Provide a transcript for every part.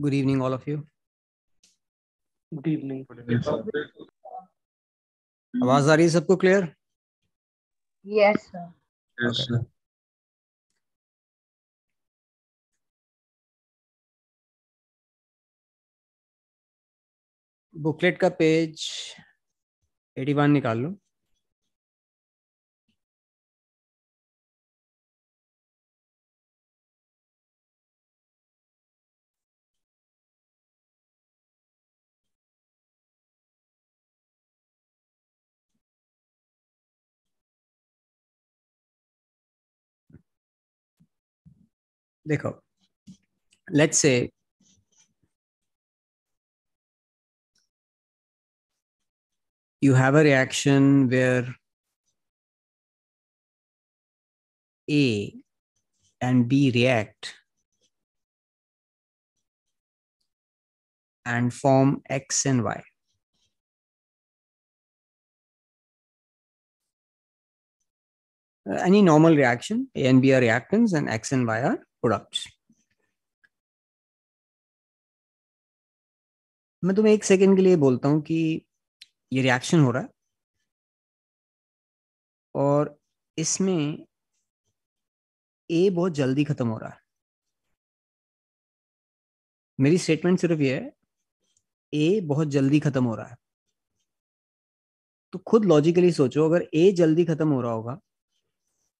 Good evening, all of you. Good evening. आवाज आ रही है सबको clear? Yes, sir. Okay. Booklet का पेज 81 निकाल लो। देखो, let's say you have a reaction where A and B react and form X and Y. Any normal reaction, A and B are reactants and X and Y are products. मैं तुम्हें एक second के लिए बोलता हूं कि ये reaction हो रहा है और इसमें ए बहुत जल्दी खत्म हो रहा है। मेरी स्टेटमेंट सिर्फ ये है, ए बहुत जल्दी खत्म हो रहा है। तो खुद लॉजिकली सोचो, अगर ए जल्दी खत्म हो रहा होगा,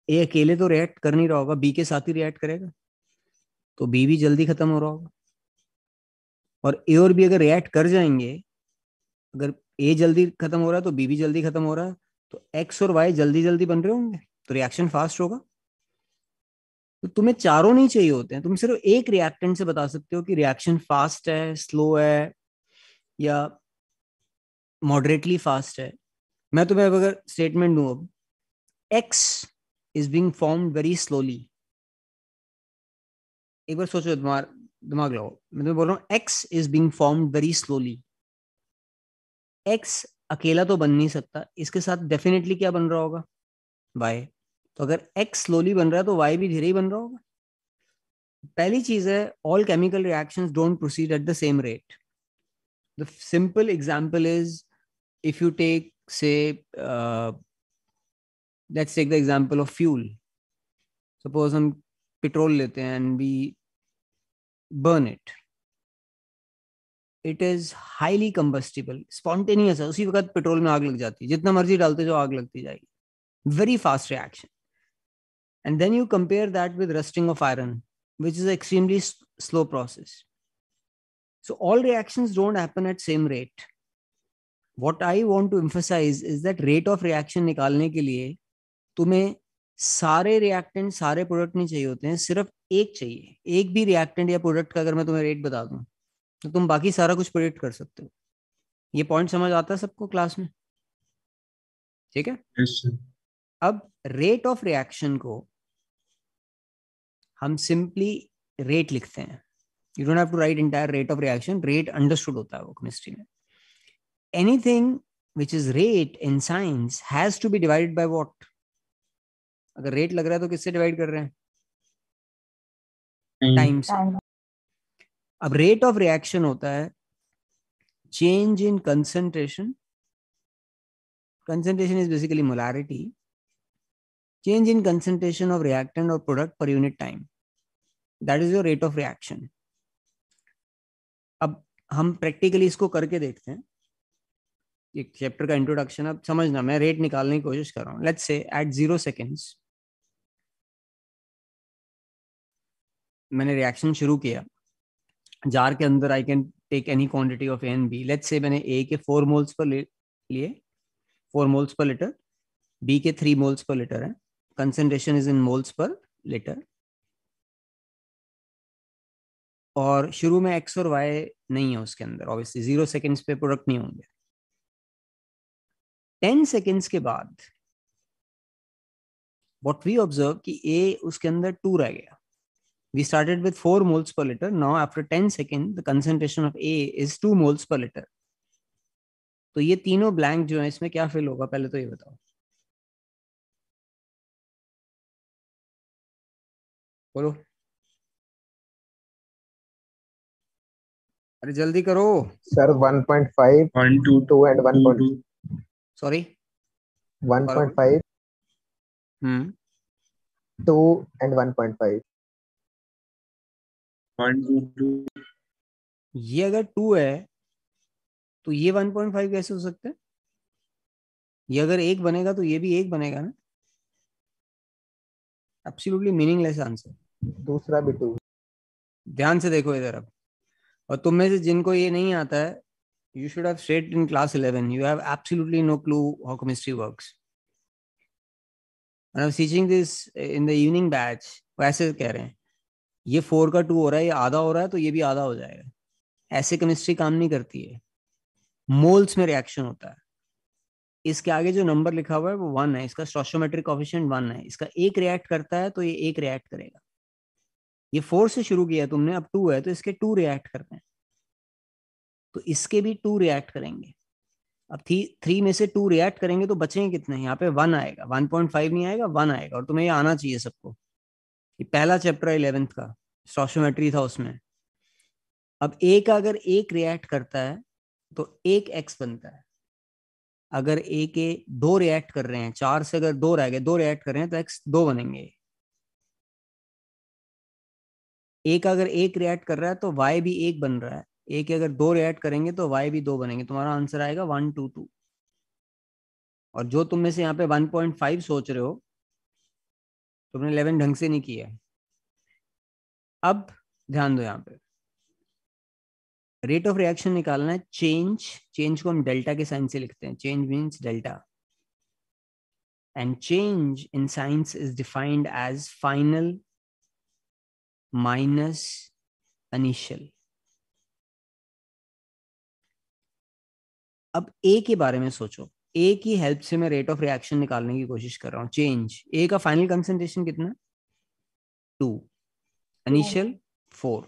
ए अकेले तो रिएक्ट कर नहीं रहा होगा, बी के साथ ही रिएक्ट करेगा, तो बी भी जल्दी खत्म हो रहा होगा। और ए और बी अगर रिएक्ट कर जाएंगे, अगर ए जल्दी खत्म हो रहा है तो बी भी जल्दी खत्म हो रहा है, तो एक्स और वाई जल्दी जल्दी बन रहे होंगे, तो रिएक्शन फास्ट होगा। तो तुम्हें चारों नहीं चाहिए होते हैं, तुम सिर्फ एक रिएक्टेंट से बता सकते हो कि रिएक्शन फास्ट है, स्लो है या मॉडरेटली फास्ट है। मैं तुम्हें अब अगर स्टेटमेंट दूं, अब x is being formed very slowly, एक बार सोचो, दिमाग लगाओ, मैं तुम्हें बोल रहा हूँ x is being formed very slowly. X अकेला तो बन नहीं सकता, इसके साथ डेफिनेटली क्या बन रहा होगा? वाई। तो अगर एक्स स्लोली बन रहा है तो वाई भी धीरे ही बन रहा होगा। पहली चीज है, all chemical reactions don't proceed at the same rate. The simple example is, if you take say let's take the example of fuel. Suppose हम पेट्रोल लेते हैं and we burn it, it is highly combustible, spontaneous है, उसी वक्त petrol में आग लग जाती है, जितना मर्जी डालते जाओ आग लगती जाएगी। Very fast reaction. And then you compare that with rusting of iron, which is an extremely slow process. So all reactions don't happen at same rate. What I want to emphasize is that rate of reaction निकालने के लिए तुम्हें सारे reactant सारे product नहीं चाहिए होते हैं, सिर्फ एक चाहिए। एक भी रिएक्टेंट या प्रोडक्ट का अगर मैं तुम्हें रेट बता दूं तो तुम बाकी सारा कुछ प्रोडिक्ट कर सकते हो। ये पॉइंट समझ आता है सबको क्लास में? ठीक है। yes, अब रेट ऑफ रिएक्शन को हम सिंपली रेट लिखते हैं। You don't have to write entire rate of reaction. Rate understood होता है वो केमिस्ट्री में। Anything which is rate in science has to be divided by what? अगर रेट लग रहा है तो किससे डिवाइड कर रहे हैं? टाइम से। अब रेट ऑफ रिएक्शन होता है change in concentration, concentration is basically molarity, change in concentration of reactant or product per unit time, that is your rate of reaction. अब हम प्रैक्टिकली इसको करके देखते हैं, एक चैप्टर का इंट्रोडक्शन। अब समझना, मैं रेट निकालने की कोशिश कर रहा हूँ। लेट्स से एट 0 सेकेंड्स मैंने रिएक्शन शुरू किया। जार के अंदर I can take any quantity of A and B. Let's say मैंने ए के 4 मोल्स पर लिए, 4 मोल्स पर लीटर, बी के 3 मोल्स पर लीटर है। Concentration is in moles per litre. और शुरू में एक्स और वाई नहीं है उसके अंदर, ऑब्वियसली 0 सेकेंड्स पे प्रोडक्ट नहीं होंगे। 10 सेकेंड्स के बाद व्हाट वी ऑब्जर्व कि ए उसके अंदर 2 रह गया। We started with 4 moles per liter. Now after 10 seconds, the concentration of A is 2 moles per liter. तो ये तीनों ब्लैंक जो है, इसमें क्या फिल होगा पहले तो ये बताओ। बोलो। अरे जल्दी करो। Sir 1.5, 1 2 2 and 2 2 sorry. 1.5, hmm 2 and 1.5. 1 2 2 ये अगर 2 है तो ये 1.5 कैसे हो सकता है? ये अगर एक बनेगा तो ये भी एक बनेगा ना। Absolutely meaningless answer. दूसरा भी 2. ध्यान से देखो इधर अब। और तुम में से जिनको ये नहीं आता है, you should have stayed in class 11. You have absolutely no clue how chemistry works. And I was teaching this in the evening batch. वो ऐसे कह रहे हैं, ये 4 का 2 हो रहा है, ये आधा हो रहा है, तो ये भी आधा हो जाएगा। ऐसे केमिस्ट्री काम नहीं करती है। मोल्स में रिएक्शन होता है। इसके आगे जो नंबर लिखा हुआ है वो 1 है, इसका स्टोइचोमेट्रिक कोएफिशिएंट 1 है। इसका एक रिएक्ट करता है तो ये एक रिएक्ट करेगा। ये 4 से शुरू किया तुमने, अब 2 है तो इसके 2 रिएक्ट करते हैं, तो इसके भी 2 रिएक्ट करेंगे। अब 3 में से 2 रिएक्ट करेंगे तो बचेंगे कितने? यहाँ पे 1 आएगा, 1.5 नहीं आएगा, 1 आएगा। और तुम्हें ये आना चाहिए सबको। ये पहला चैप्टर 11th का स्टोइचोमेट्री था, उसमें। अब ए का अगर एक रिएक्ट करता है तो एक एक्स बनता है। अगर ए के 2 रिएक्ट कर रहे हैं, 4 से अगर 2 रह गए, 2 रिएक्ट कर रहे हैं तो एक्स 2 बनेंगे। ए का अगर एक रिएक्ट कर रहा है तो वाई भी एक बन रहा है। ए के अगर 2 रिएक्ट करेंगे तो वाई भी 2 बनेंगे। तुम्हारा आंसर आएगा 1 2 2। और जो तुम में से यहाँ पे 1.5 सोच रहे हो, तुमने 11 ढंग से नहीं किया है। अब ध्यान दो, यहाँ पे रेट ऑफ रिएक्शन निकालना है। चेंज को हम डेल्टा के साइन से लिखते हैं। Change means delta, and change in science is defined as final minus initial. अब ए के बारे में सोचो। ए की हेल्प से मैं रेट ऑफ रिएक्शन निकालने की कोशिश कर रहा हूँ। चेंज, ए का फाइनल कंसंट्रेशन कितना? 2, initial 4।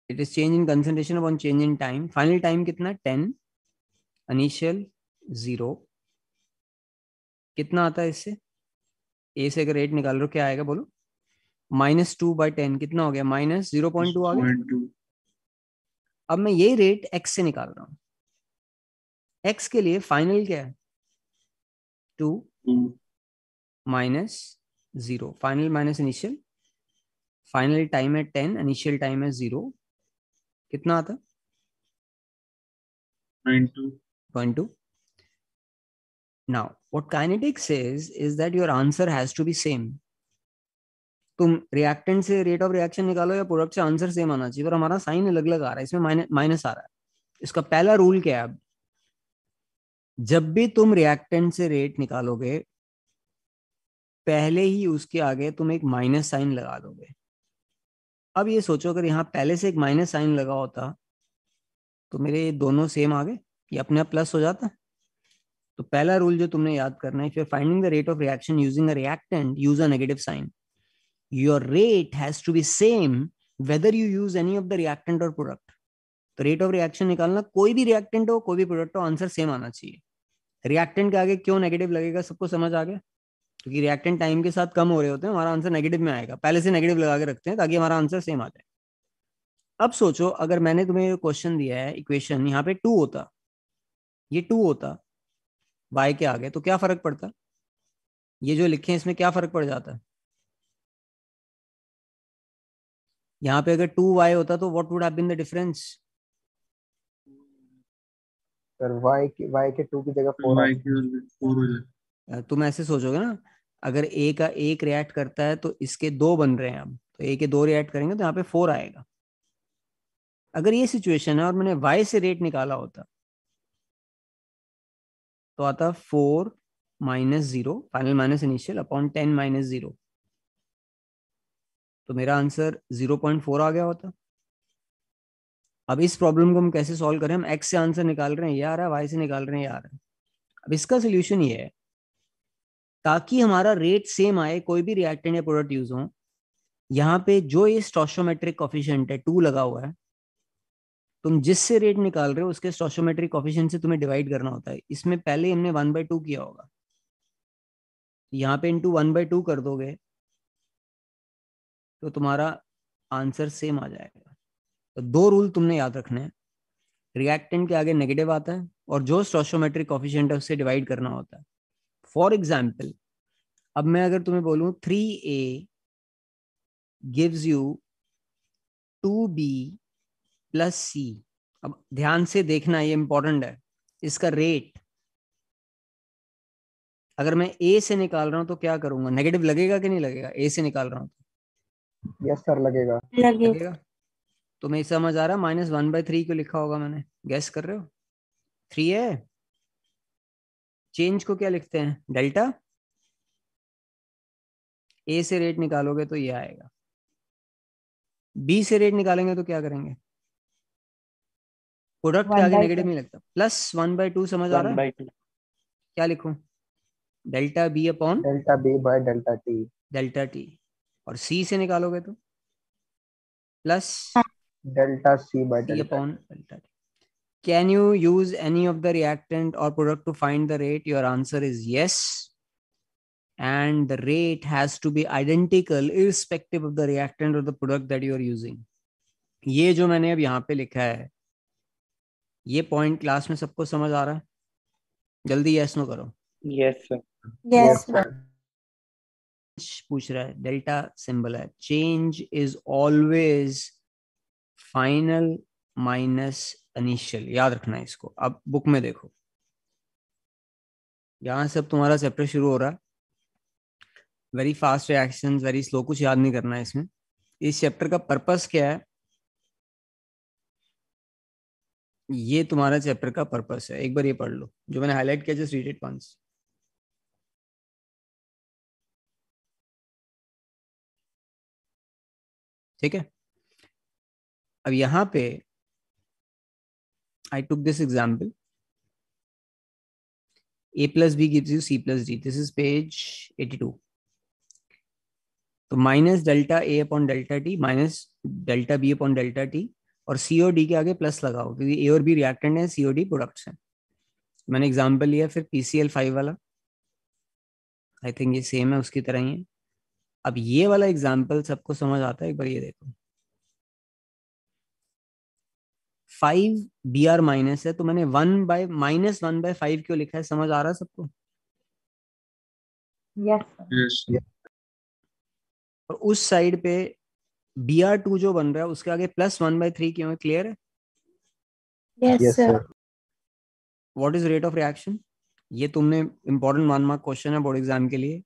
It is change in concentration upon change in time. Final time कितना? 10, इनिशियल 0। कितना आता है इससे? ए से अगर रेट निकाल रहे हो क्या आएगा बोलो? -2/10 कितना हो गया? -0.2 आ गया। 2 अब मैं यही रेट एक्स से निकाल रहा हूँ। एक्स के लिए फाइनल क्या है? 2 -0। Final minus initial. Final time है 10, इनिशियल टाइम है 0। कितना आता? 0.2. Now, what kinetics says is that your answer has to be same. तुम रिएक्टेंट से रेट ऑफ रिएक्शन निकालो या प्रोडक्ट से, आंसर सेम आना चाहिए, पर हमारा साइन अलग अलग आ रहा है, इसमें माइनस आ रहा है। इसका पहला रूल क्या है? अब जब भी तुम रिएक्टेंट से रेट निकालोगे, पहले ही उसके आगे तुम एक माइनस साइन लगा दोगे। अब ये सोचो, अगर यहाँ पहले से एक माइनस साइन लगा होता तो मेरे दोनों सेम आ गए, ये अपने आप प्लस हो जाता। तो पहला रूल जो तुमने याद करना है, if you are finding the rate of reaction using a reactant, use a negative sign. Your rate has to be same whether you use any of the reactant और प्रोडक्ट। तो रेट ऑफ रिएक्शन निकालना, कोई भी reactant हो कोई भी product हो, answer same आना चाहिए। रिएक्टेंट के आगे क्यों नेगेटिव लगेगा, सबको समझ आ गया? क्योंकि रिएक्टेंट टाइम के साथ कम हो रहे होते हैं, हमारा आंसर नेगेटिव में आएगा। पहले से नेगेटिव लगा के रखते हैं ताकि हमारा आंसर सेम आ जाए। अब सोचो, अगर मैंने तुम्हें क्वेश्चन दिया है, इक्वेशन यहाँ पे 2 होता, ये 2 होता y के आगे, तो क्या फर्क पड़ता? ये जो लिखे हैं इसमें क्या फर्क पड़ जाता है? यहाँ पे अगर 2y होता तो what would have been the difference? Sir y के 2 की जगह 4 आ जाए. तुम ऐसे सोचोगे ना, अगर a का एक रिएक्ट करता है तो इसके 2 बन रहे हैं, अब तो a के 2 रिएक्ट करेंगे तो यहाँ पे 4 आएगा। अगर ये सिचुएशन है और मैंने y से रेट निकाला होता तो आता 4 -0 फाइनल माइनस इनिशियल अपॉन 10 -0, तो मेरा आंसर 0.4 आ गया होता। अब इस प्रॉब्लम को हम कैसे सॉल्व करें? हम x से आंसर निकाल रहे हैं, ये आ रहा है, y से निकाल रहे हैं, ये आ रहा है। अब इसका सोल्यूशन ये है, ताकि हमारा रेट सेम आए, कोई भी रिएक्टेंट या प्रोडक्ट यूज हो, यहाँ पे जो ये स्टोइचोमेट्रिक कोएफिशिएंट है 2 लगा हुआ है, तुम जिससे रेट निकाल रहे हो उसके स्टोइचोमेट्रिक कोएफिशिएंट से तुम्हें डिवाइड करना होता है। इसमें पहले हमने 1/2 किया होगा, यहाँ पे इंटू 1/2 कर दोगे तो तुम्हारा आंसर सेम आ जाएगा। तो 2 रूल तुमने याद रखने हैं, रिएक्टेंट के आगे नेगेटिव आता है और जो स्टोइकोमेट्रिक कोफिशिएंट है उससे डिवाइड करना होता है। फॉर एग्जाम्पल, अब मैं अगर तुम्हें बोलूं 3A gives you 2B plus C, अब ध्यान से देखना, ये इंपॉर्टेंट है, इसका रेट अगर मैं A से निकाल रहा हूं तो क्या करूंगा, नेगेटिव लगेगा कि नहीं लगेगा, A से निकाल रहा हूं तो यस सर लगेगा। लगेगा। तो मैं समझ आ रहा, -1/3 क्यों लिखा होगा मैंने, गैस कर रहे हो? 3 है, चेंज को क्या लिखते हैं, डेल्टा। A से रेट निकालोगे तो ये आएगा, B से रेट निकालेंगे तो क्या करेंगे, प्रोडक्ट के आगे नेगेटिव नहीं लगता, +1/2, समझ आ रहा है? 1/2। क्या लिखूं, delta B upon delta B by delta T. Delta T। और C से निकालोगे तो plus delta C by C delta upon T. Delta T। Can you use any of the reactant or product to find the rate? Your answer is yes. And the rate has to be identical irrespective of the reactant or the product that you are using. ये जो मैंने अब यहाँ पे लिखा है, ये point class में सबको समझ आ रहा है? जल्दी यस नो करो। Yes sir. Yes sir. पूछ रहा है, डेल्टा सिंबल है, change is always final minus initial, याद रखना है इसको। अब बुक में देखो, यहां से अब तुम्हारा चैप्टर शुरू हो रहा है, very fast reaction, very slow, कुछ याद नहीं करना है इसमें। इस चैप्टर का पर्पस क्या है, ये तुम्हारा चैप्टर का पर्पस है, एक बार ये पढ़ लो जो मैंने हाईलाइट किया, जस्ट रीड इट वंस। ठीक है, अब यहां पे I took this example, A plus B gives you C plus D, this is page 82। तो minus delta A upon delta T minus delta B upon delta T, और C और D के आगे प्लस लगाओ क्योंकि A और B reactant है, C और D प्रोडक्ट्स हैं। मैंने एग्जांपल लिया फिर PCl5 वाला, आई थिंक ये सेम है, उसकी तरह ही है। अब ये वाला एग्जांपल सबको समझ आता है, एक बार ये देखो, 5 Br माइनस है, तो मैंने -1/5 क्यों लिखा है, समझ आ रहा है सबको? Yes sir. और उस साइड पे Br2 जो बन रहा है उसके आगे +1/3 क्यों है, क्लियर है? Yes sir. What is rate of reaction, ये तुमने इंपॉर्टेंट 1 मार्क क्वेश्चन है बोर्ड एग्जाम के लिए,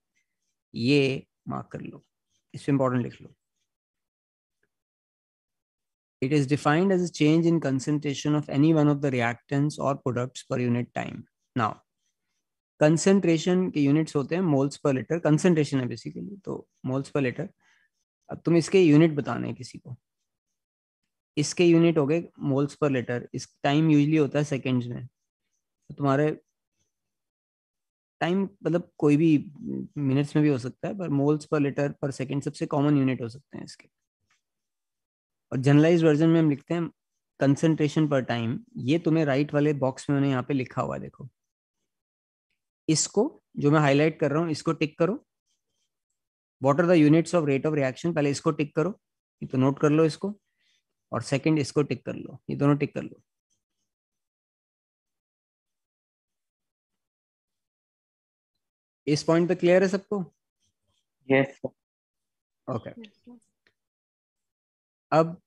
ये मार्क कर लो, इसमें इंपॉर्टेंट लिख लो। It is defined as a change in concentration of any one of the reactants or products per unit time. Now, concentration के यूनिट्स होते हैं मोल्स पर लीटर, कंसंट्रेशन है बेसिकली, तो मोल्स पर लीटर। अब तुम इसके unit बताने हैं किसी को, इसके यूनिट हो गए मोल्स पर लीटर, इस टाइम यूजली होता है सेकेंड्स में, तो तुम्हारे टाइम मतलब कोई भी मिनट्स में भी हो सकता है, पर मोल्स पर लीटर पर सेकेंड सबसे कॉमन यूनिट हो सकते हैं इसके। और जनरलाइज वर्जन में हम लिखते हैं कंसंट्रेशन पर टाइम, ये तुम्हें राइट वाले बॉक्स में उन्हें यहाँ पे लिखा हुआ है, देखो इसको जो मैं हाईलाइट कर रहा हूँ इसको टिक करो, what are the units of rate of reaction, पहले इसको टिक करो, ये तो नोट कर लो इसको, और सेकंड इसको टिक कर लो, ये दोनों टिक कर लो। इस पॉइंट पे क्लियर है सबको? Yes sir. ओके, अब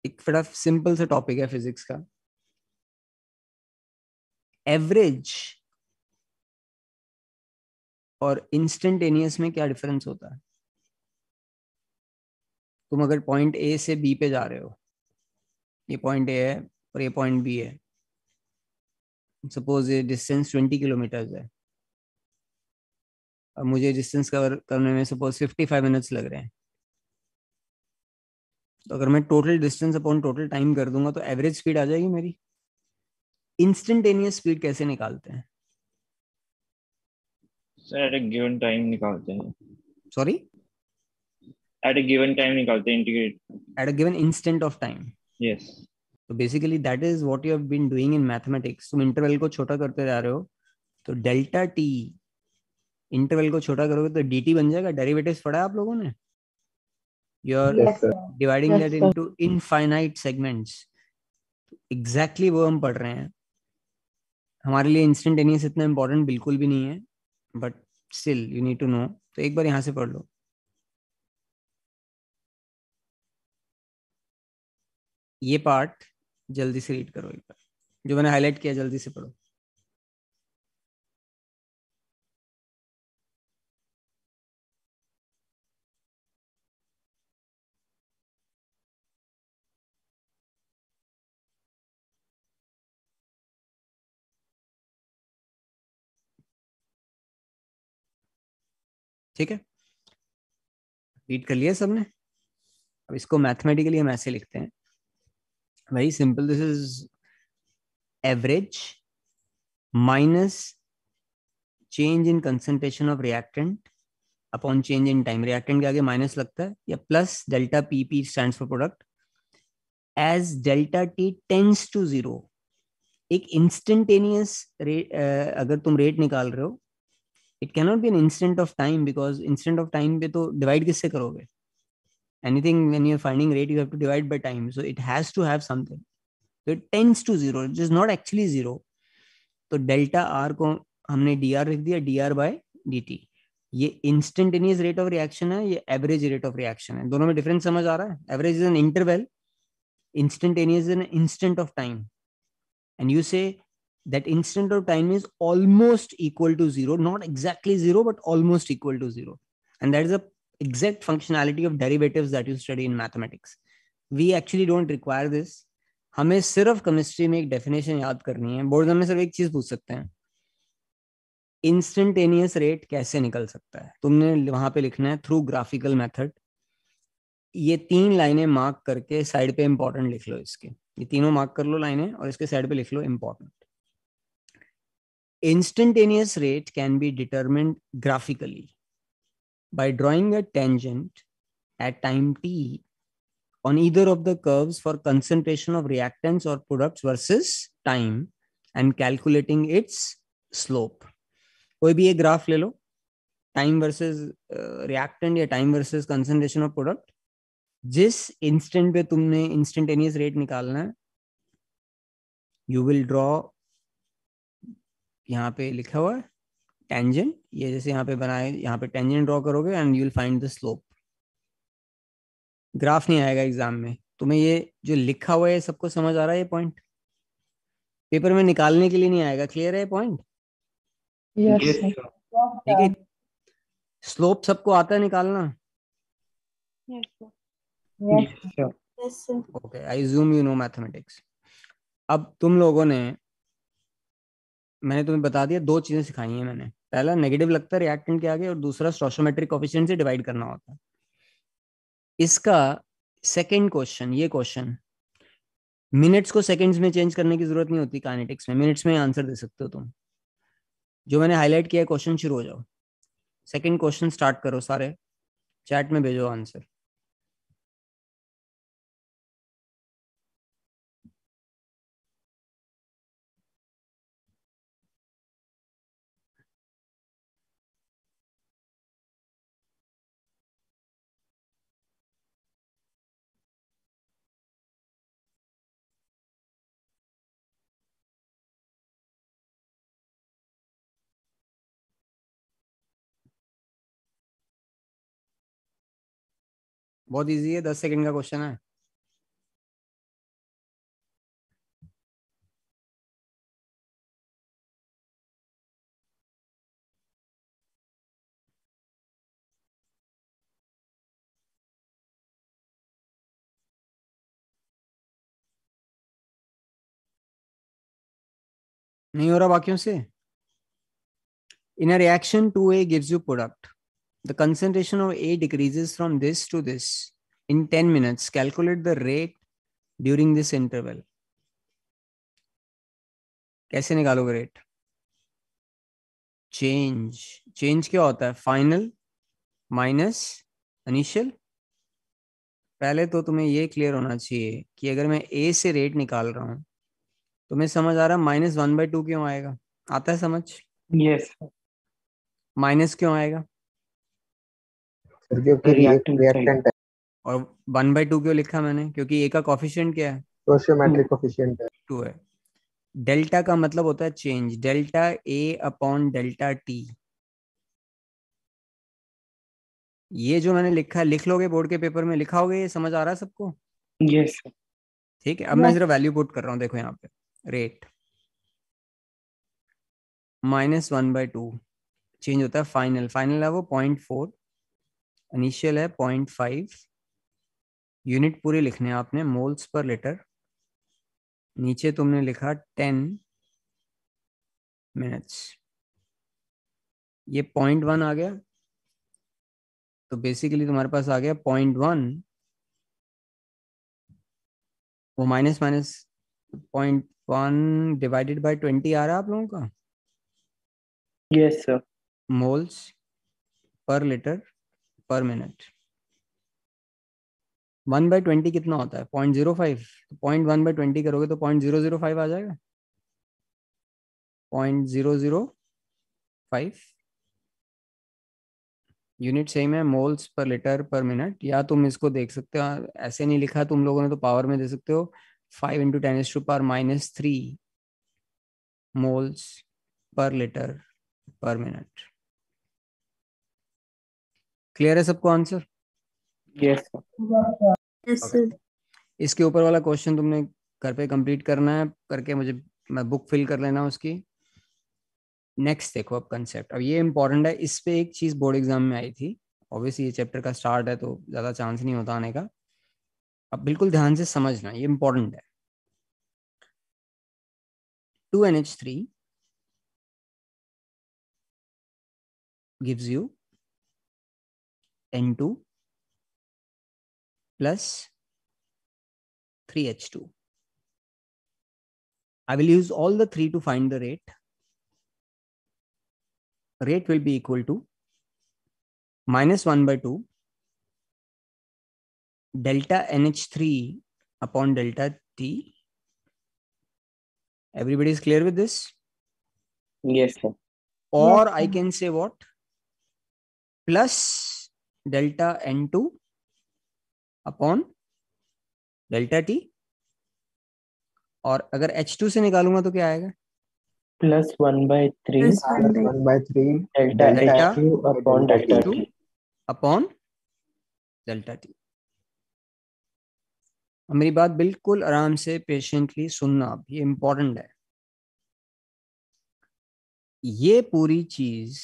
एक बड़ा सिंपल सा टॉपिक है फिजिक्स का, एवरेज और इंस्टेंटेनियस में क्या डिफरेंस होता है। तुम अगर पॉइंट ए से बी पे जा रहे हो, ये पॉइंट ए है और ये पॉइंट बी है, सपोज ये डिस्टेंस 20 किलोमीटर है और मुझे डिस्टेंस कवर करने में सपोज 55 मिनट्स लग रहे हैं, तो अगर मैं total distance upon total time कर दूंगा तो एवरेज स्पीड आ जाएगी मेरी। इंस्टेंटेनियस स्पीड कैसे निकालते हैं? Sir at a given time निकालते हैं। Sorry, at a given time निकालते हैं, integrate. At a given instant of time. Yes. तो basically that is what you have been doing in mathematics. तुम इंटरवल को छोटा करते जा रहे हो, तो डेल्टा टी, इंटरवल को छोटा करोगे तो dt बन जाएगा। डेरिवेटिव्स पढ़ा है आप लोगों ने? you're Yes, sir. dividing Yes, that sir. into infinite segments. Exactly वो हम पढ़ रहे हैं. हमारे लिए इंस्टेंटेनियस इतना इंपॉर्टेंट बिल्कुल भी नहीं है, but still you need to know. तो एक बार यहाँ से पढ़ लो. ये पार्ट जल्दी से रीड करो एक बार, जो मैंने हाईलाइट किया जल्दी से पढ़ो. ठीक है, रीड कर लिया सबने. अब इसको मैथमेटिकली हम ऐसे लिखते हैं, very simple. This is average minus change in concentration of reactant upon change in time. Reactant के आगे माइनस लगता है, या plus delta P. P stands for product. As delta T tends to zero. एक इंस्टेंटेनियस रेट, अगर तुम rate निकाल रहे हो, it cannot be an instant of time, because instant of time पे तो डिवाइड किससे करोगे? anything when you're finding rate you have to divide by time, so it has to have something. So it tends to zero, it is not actually zero. तो delta R को हमने D R लिख दिया, D R by D T. ये instantaneous rate of reaction है, ये average rate of reaction है. दोनों में डिफरेंस समझ आ रहा है? Average is an interval, instantaneous is an instant of time. And you से that instant of time is almost equal to zero, not exactly zero but almost equal to zero. And that is a exact functionality of derivatives that you study in mathematics. We actually don't require this. हमें सिर्फ chemistry में एक definition याद करनी है. Board में सिर्फ एक चीज पूछ सकते हैं, इंस्टेंटेनियस रेट कैसे निकल सकता है? तुमने वहां पे लिखना है थ्रू ग्राफिकल मेथड. ये 3 लाइनें मार्क करके साइड पे इंपॉर्टेंट लिख लो. इसके ये तीनों मार्क कर लो लाइनें, और इसके साइड पे लिख लो important. Instantaneous rate can be determined graphically by drawing a tangent at time t on either of the curves for concentration of reactants or products versus time and calculating its slope. कोई भी एक graph ले लो, time versus reactant या time versus concentration of product. जिस instant पे तुमने instantaneous rate निकालना है, यू विल ड्रॉ, यहाँ पे लिखा हुआ है टेंजेंट. ये जैसे यहाँ पे बनाए, यहाँ पे टेंजेंट ड्रॉ करोगे and you will find the slope. Graph नहीं आएगा एग्जाम में. तुम्हें ये जो लिखा हुआ है सबको समझ आ रहा है? ये पॉइंट पेपर में निकालने के लिए नहीं आएगा. क्लियर है ये point? Yes, Yes, sir. sir. ठीक है. स्लोप सबको आता है निकालना? Yes, sir. Yes, sir. Yes, sir. Okay, I assume you know mathematics. अब तुम लोगों ने, मैंने तुम्हें बता दिया, 2 चीजें सिखाई हैं मैंने. पहला नेगेटिव लगता है रिएक्टेंट के आगे, और दूसरा स्टोइकोमेट्रिक कोएफिशिएंट से डिवाइड करना होता है. इसका सेकंड क्वेश्चन, ये क्वेश्चन मिनट्स को सेकंड्स में चेंज करने की जरूरत नहीं होती. काइनेटिक्स में मिनट्स में आंसर दे सकते हो तुम. जो मैंने हाईलाइट किया है क्वेश्चन, शुरू हो जाओ. सेकंड क्वेश्चन स्टार्ट करो, सारे चैट में भेजो आंसर. बहुत इजी है, 10 सेकंड का क्वेश्चन है. नहीं हो रहा बाकियों से? In a reaction 2A gives you product. The concentration of A decreases from this to this in 10 minutes. Calculate the rate during this interval. कैसे निकालोगे रेट? चेंज क्या होता है? Final minus initial. पहले तो तुम्हें ये क्लियर होना चाहिए कि अगर मैं ए से रेट निकाल रहा हूं, तुम्हें समझ आ रहा है -1/2 क्यों आएगा? आता है समझ? Yes, sir. माइनस क्यों आएगा? सर क्योंकि Reactant रिएक्टेंट है. और 1/2 क्यों लिखा मैंने? क्योंकि ए का कॉफिशिएंट क्या है? स्टोइशियोमेट्रिक कोफिशिएंट है। 2 है। डेल्टा का मतलब होता है change, delta A upon delta T. ये जो मैंने लिखा है, लिख लोगे बोर्ड के पेपर में, लिखा होगा, ये समझ आ रहा है सबको? Yes, sir. ठीक है, अब मैं सिर्फ वैल्यू पुट कर रहा हूँ, देखो यहाँ पे रेट -1/2 चेंज होता है। फाइनल, फाइनल है वो 0.4, इनिशियल है 0.5। यूनिट पूरे लिखने हैं आपने, मोल्स पर लीटर। नीचे तुमने लिखा 10 मिनट्स। ये 0.1 आ गया, तो बेसिकली तुम्हारे पास आ गया 0.1, वो माइनस माइनस 0.1 डिवाइडेड बाय 20 आ रहा है आप लोगों का, Yes, sir. Moles per litre पर मिनट। 1/20 कितना होता है? 0.05। 0.1/20 करोगे तो 0.005 आ जाएगा। 0.005 यूनिट सेम है, मोल्स पर लीटर पर मिनट। या तुम इसको देख सकते हो, ऐसे नहीं लिखा तुम लोगों ने तो पावर में दे सकते हो, 5 × 10⁻³ मोल्स पर लीटर पर मिनट। क्लियर है सबको answer? Yes, sir. Yes, Okay. sir. इसके ऊपर वाला क्वेश्चन तुमने घर पे कंप्लीट करना है, करके मुझे मैं बुक फिल कर लेना उसकी। नेक्स्ट देखो अब कंसेप्ट, अब ये इंपॉर्टेंट है, इस पे एक चीज बोर्ड एग्जाम में आई थी। ऑब्वियसली ये चैप्टर का स्टार्ट है तो ज्यादा चांस नहीं होता आने का। अब बिल्कुल ध्यान से समझना, ये इंपॉर्टेंट है। 2NH3 gives you N2 plus 3H2. I will use all the three to find the rate. Rate will be equal to -1/2 delta NH3 upon delta T. Everybody is clear with this? Yes, sir. Or Yes, I sir. can say what? Plus delta N2 upon delta T. और अगर H2 से निकालूंगा तो क्या आएगा? Plus 1/3 Plus Plus 1/3. 1/3 delta Delta H2 upon delta H2 T. Upon delta T. मेरी बात बिल्कुल आराम से पेशेंटली सुनना, अब ये इंपॉर्टेंट है। ये पूरी चीज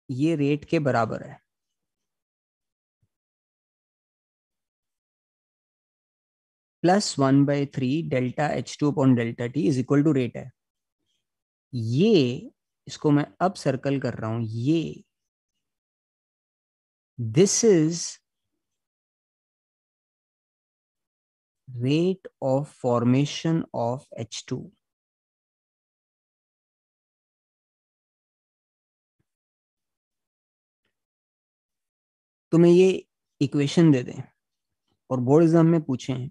ये रेट के बराबर है। +1/3 delta H2 upon delta T is equal to rate है। ये इसको मैं अब सर्कल कर रहा हूं, ये this is rate of formation of H2। तुम्हें ये इक्वेशन दे दें और बोर्ड एग्जाम में पूछें,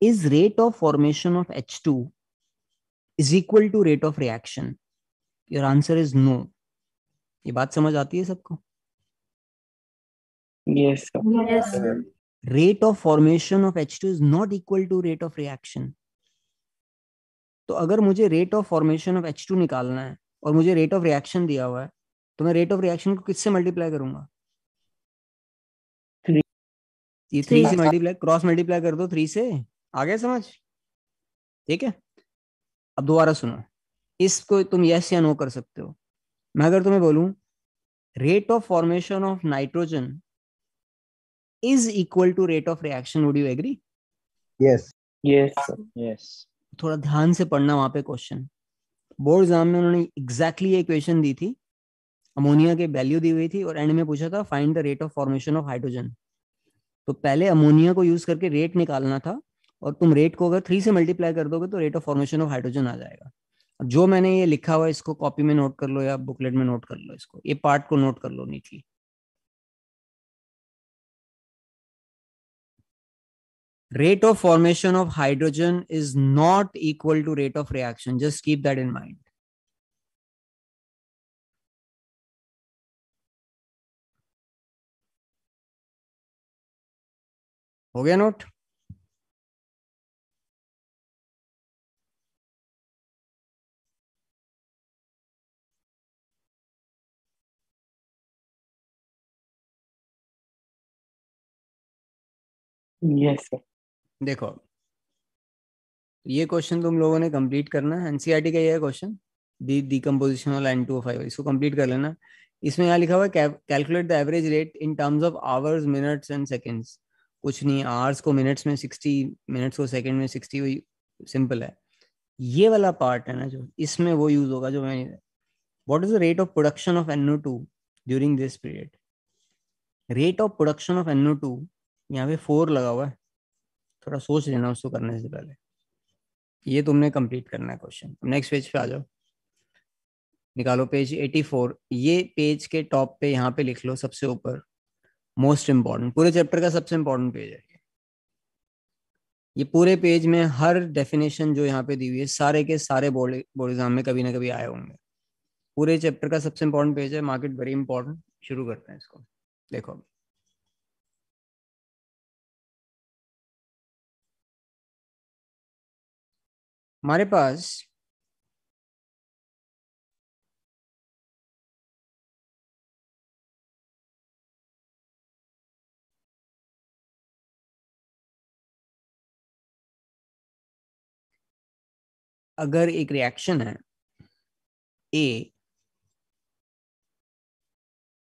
is rate of formation of H2 is equal to rate of reaction, your answer is no. ये बात समझ आती है सबको? Yes, sir. Yes, sir. Rate of formation of H2 is not equal to rate of reaction. तो अगर मुझे rate of formation of H2 निकालना है और मुझे रेट ऑफ रिएक्शन दिया हुआ है, तो मैं रेट ऑफ रिएक्शन को किससे मल्टीप्लाई करूंगा? 3. ये 3 से मल्टीप्लाई, क्रॉस मल्टीप्लाई कर दो 3 से। आ गया समझ? ठीक है, अब दोबारा सुनो, इसको तुम यस या नो कर सकते हो। मैं अगर तुम्हें बोलूं rate of formation of nitrogen is equal to rate of reaction, would you agree? Yes. Yes, sir. Yes. थोड़ा ध्यान से पढ़ना वहां पे क्वेश्चन। बोर्ड एग्जाम में उन्होंने एग्जैक्टली ये इक्वेशन दी थी, अमोनिया के वैल्यू दी हुई थी और एंड में पूछा था find the rate of formation of hydrogen. तो पहले अमोनिया को यूज करके रेट निकालना था, और तुम रेट को अगर 3 से मल्टीप्लाई कर दोगे तो rate of formation of hydrogen आ जाएगा। अब जो मैंने ये लिखा हुआ है इसको कॉपी में नोट कर लो या बुकलेट में नोट कर लो, इसको ये पार्ट को नोट कर लो neatly. Rate of formation of hydrogen is not equal to rate of reaction. Just keep that in mind. हो गया नोट? Yes, sir. देखो, ये क्वेश्चन तुम लोगों ने कंप्लीट करना है, एनसीईआरटी का ये है क्वेश्चन, डिकम्पोजिशन वाला N205, इसको कंप्लीट कर लेना। इसमें यहाँ लिखा हुआ है calculate the average rate in terms of hours, minutes and seconds. कुछ नहीं, आवर्स को मिनट्स में 60, मिनट्स को सेकंड में 60, वही सिंपल है। ये वाला पार्ट है ना जो, इसमें वो यूज होगा जो मैं, what is the rate of production of NO2 during this period. Rate of production of NO2, यहाँ पे 4 लगा हुआ है, थोड़ा सोच लेना उसको करने से पहले। ये तुमने कंप्लीट करना है क्वेश्चन। नेक्स्ट पेज पे आ जाओ, निकालो पेज 84। ये पेज के टॉप पे यहाँ पे लिख लो सबसे ऊपर, मोस्ट इंपॉर्टेंट, पूरे चैप्टर का सबसे इंपॉर्टेंट पेज है ये। पूरे पेज में हर डेफिनेशन जो यहाँ पे दी हुई है, सारे के सारे बोर्ड एग्जाम में कभी ना कभी आए होंगे। पूरे चैप्टर का सबसे इंपॉर्टेंट पेज है, मार्केट वेरी इंपॉर्टेंट। शुरू करते हैं इसको। देखो, हमारे पास अगर एक रिएक्शन है, A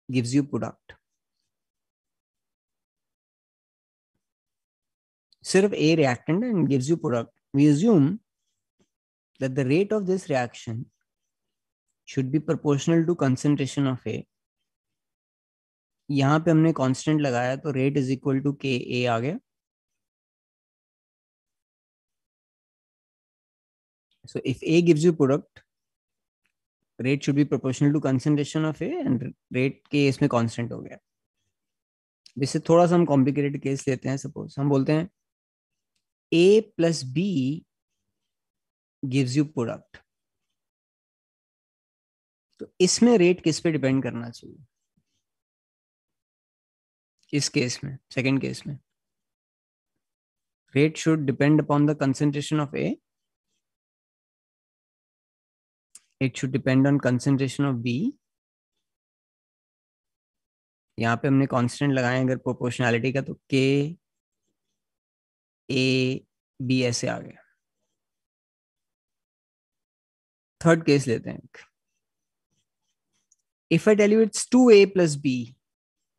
gives you product, सिर्फ A reactant and gives you product, we assume that the rate of this reaction should be proportional to concentration of A। यहां पे हमने कांस्टेंट लगाया तो rate is equal to K ए आ गया। So if A gives you product, rate should be proportional to concentration of A and rate के इसमें constant हो गया। इससे थोड़ा सा हम कॉम्प्लिकेटेड केस लेते हैं। सपोज हम बोलते हैं A plus B gives you product, तो इसमें रेट किस पे डिपेंड करना चाहिए? इस केस में, सेकंड केस में, rate should depend upon the concentration of A, it should depend on concentration of B। यहाँ पे हमने कांस्टेंट लगाए अगर प्रोपोर्शनैलिटी का, तो के ए बी ऐसे आ गया। थर्ड केस लेते हैं। If I tell you it's 2A plus B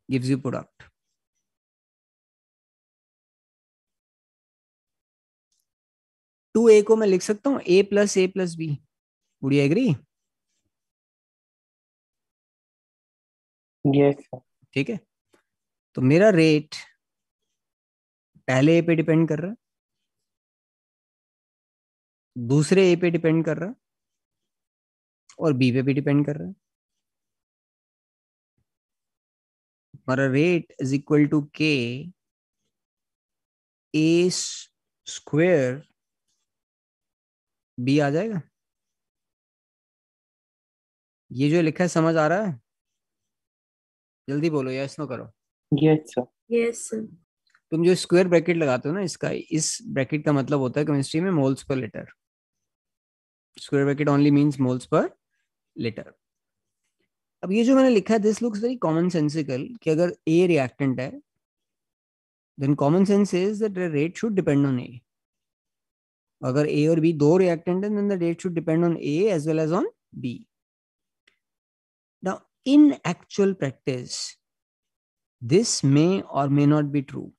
gives you product, 2A को मैं लिख सकता हूं A plus B। Would you agree? Yes, sir. ठीक है, तो मेरा रेट पहले A पे डिपेंड कर रहा है, दूसरे A पे डिपेंड कर रहा है, और B पे भी डिपेंड कर रहा है। हमारा rate is equal to K A square B आ जाएगा। ये जो लिखा है समझ आ रहा है? जल्दी बोलो, यस नो करो। Yes, sir. Yes, sir. तुम जो स्क्वायर ब्रैकेट लगाते हो ना, इसका, इस ब्रैकेट का मतलब होता है केमिस्ट्री में moles per litre. Square bracket only means moles per litre. अब ये जो मैंने लिखा है, this looks very common sensical, कि अगर ए रिएक्टेंट है then common sense is that rate should depend on A. अगर ए और बी दो रिएक्टेंट है then the rate should depend on A as well as on B. Now in actual practice this may और may not be true.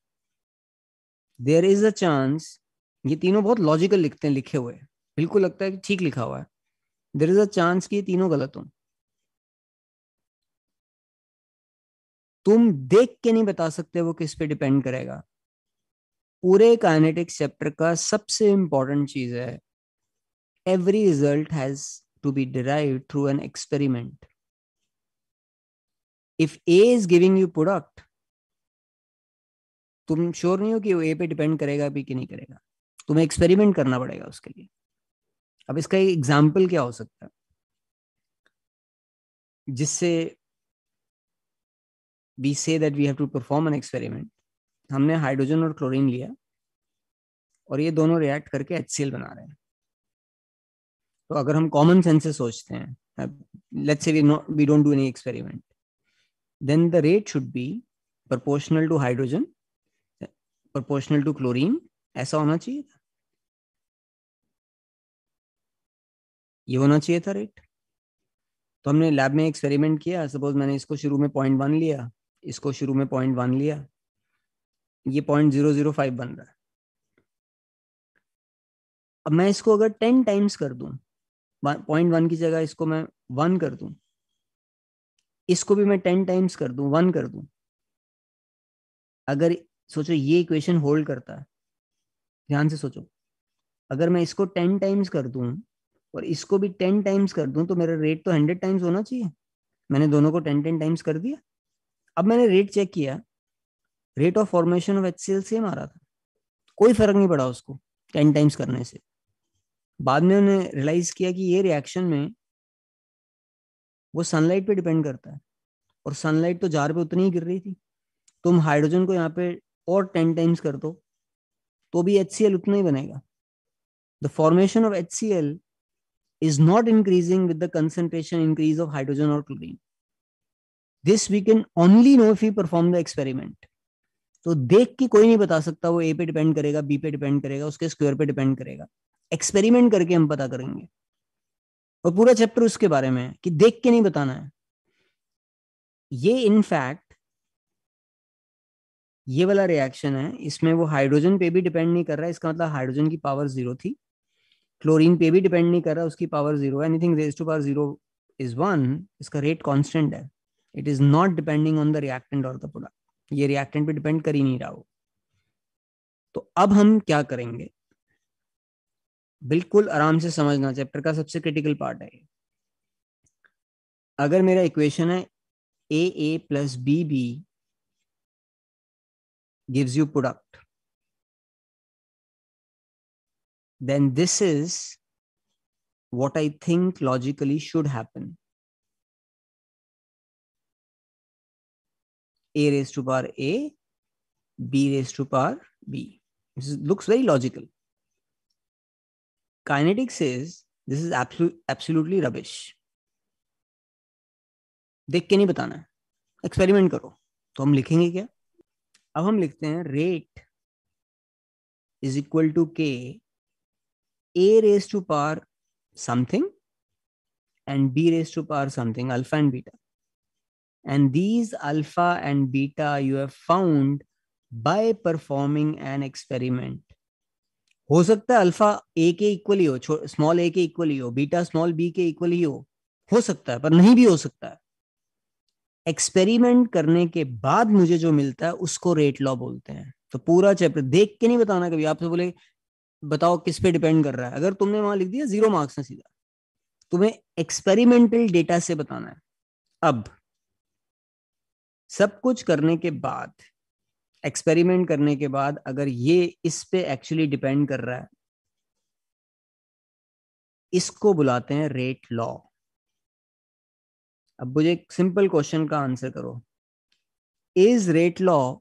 There is a chance, ये तीनों बहुत logical लिखते हैं, लिखे हुए बिल्कुल लगता है कि ठीक लिखा हुआ है, देयर इज अ चांस कि ये तीनों गलत हों। तुम देख के नहीं बता सकते वो किस पे डिपेंड करेगा। पूरे काइनेटिक्स चैप्टर का सबसे इंपॉर्टेंट चीज है, every result has to be derived through an experiment. If A is giving you product, तुम श्योर नहीं हो कि वो ए पे डिपेंड करेगा बी कि नहीं करेगा, तुम्हें एक्सपेरिमेंट करना पड़ेगा उसके लिए। अब इसका एक एग्जाम्पल क्या हो सकता है जिससे we say that we have to perform an experiment? हमने हाइड्रोजन और क्लोरीन लिया और ये दोनों रिएक्ट करके HCl बना रहे हैं। तो अगर हम कॉमन सेंस से सोचते हैं, let's say we don't do any experiment, then the rate should be proportional to hydrogen, proportional to chlorine, ऐसा होना चाहिए था, ये होना चाहिए था रेट। तो हमने लैब में एक्सपेरिमेंट किया, सपोज मैंने इसको शुरू में 0.1 लिया, इसको शुरू में 0.1 लिया, ये 0.005 बन रहा है। अब मैं इसको अगर 10 टाइम्स कर दूं, 0.1 की जगह इसको मैं 1 कर दूं, इसको भी मैं 10 टाइम्स कर दूं, 1 कर दूं, अगर सोचो ये इक्वेशन होल्ड करता है, ध्यान से सोचो, अगर मैं इसको 10 टाइम्स कर दूं और इसको भी 10 टाइम्स कर दूं तो मेरा रेट तो 100 टाइम्स होना चाहिए। मैंने दोनों को 10 टाइम्स कर दिया। अब मैंने रेट चेक किया, rate of formation of HCl same आ रहा था, कोई फर्क नहीं पड़ा उसको 10 टाइम्स करने से। बाद में उन्होंने रियलाइज किया कि ये रिएक्शन में वो सनलाइट पे डिपेंड करता है, और सनलाइट तो जार पे उतनी ही गिर रही थी। तुम हाइड्रोजन को यहाँ पे और 10 टाइम्स कर दो तो भी HCl उतना ही बनेगा। The formation of HCl is not increasing with the concentration increase of hydrogen or chlorine. This we can only know if we perform the experiment. तो देख के कोई नहीं बता सकता वो A पे डिपेंड करेगा, B पे डिपेंड करेगा, उसके स्क्वायर पे डिपेंड करेगा। एक्सपेरिमेंट करके हम पता करेंगे, और पूरा चैप्टर उसके बारे में है कि देख के नहीं बताना है। ये इनफैक्ट ये वाला रिएक्शन है, इसमें वो हाइड्रोजन पे भी डिपेंड नहीं कर रहा है, इसका मतलब हाइड्रोजन की पावर 0 थी, क्लोरीन पे भी डिपेंड नहीं कर रहा, उसकी पावर 0 है, anything raise to power 0 is 1, इसका रेट कांस्टेंट है। It is not depending on the reactant और द प्रोडक्ट, ये रिएक्टेंट पे डिपेंड कर ही नहीं रहा हो। तो अब हम क्या करेंगे, बिल्कुल आराम से समझना, चैप्टर का सबसे क्रिटिकल पार्ट है ये। अगर मेरा इक्वेशन है AA plus BB gives you product, then this is what I think logically should happen. A raised to power A, B raised to power B. This looks very logical. Kinetics says this is absolutely rubbish. देख के नहीं बताना है, experiment करो। तो हम लिखेंगे क्या, अब हम लिखते हैं रेट इज इक्वल टू के A raised to power something and B raised to power something, alpha and beta. And these alpha and beta you have found by performing an experiment. हो सकता है अल्फा A के equal ही हो, small a के equal ही हो, beta small b के equal ही हो सकता है, पर नहीं भी हो सकता है। एक्सपेरिमेंट करने के बाद मुझे जो मिलता है उसको रेट लॉ बोलते हैं। तो पूरा चैप्टर देख के नहीं बताना, कभी आपसे बोले बताओ किस पे डिपेंड कर रहा है, अगर तुमने वहां लिख दिया 0 मार्क्स में सीधा, तुम्हें एक्सपेरिमेंटल डेटा से बताना है। अब सब कुछ करने के बाद, एक्सपेरिमेंट करने के बाद, अगर ये इस पे एक्चुअली डिपेंड कर रहा है, इसको बुलाते हैं रेट लॉ। अब मुझे एक सिंपल क्वेश्चन का आंसर करो, is rate law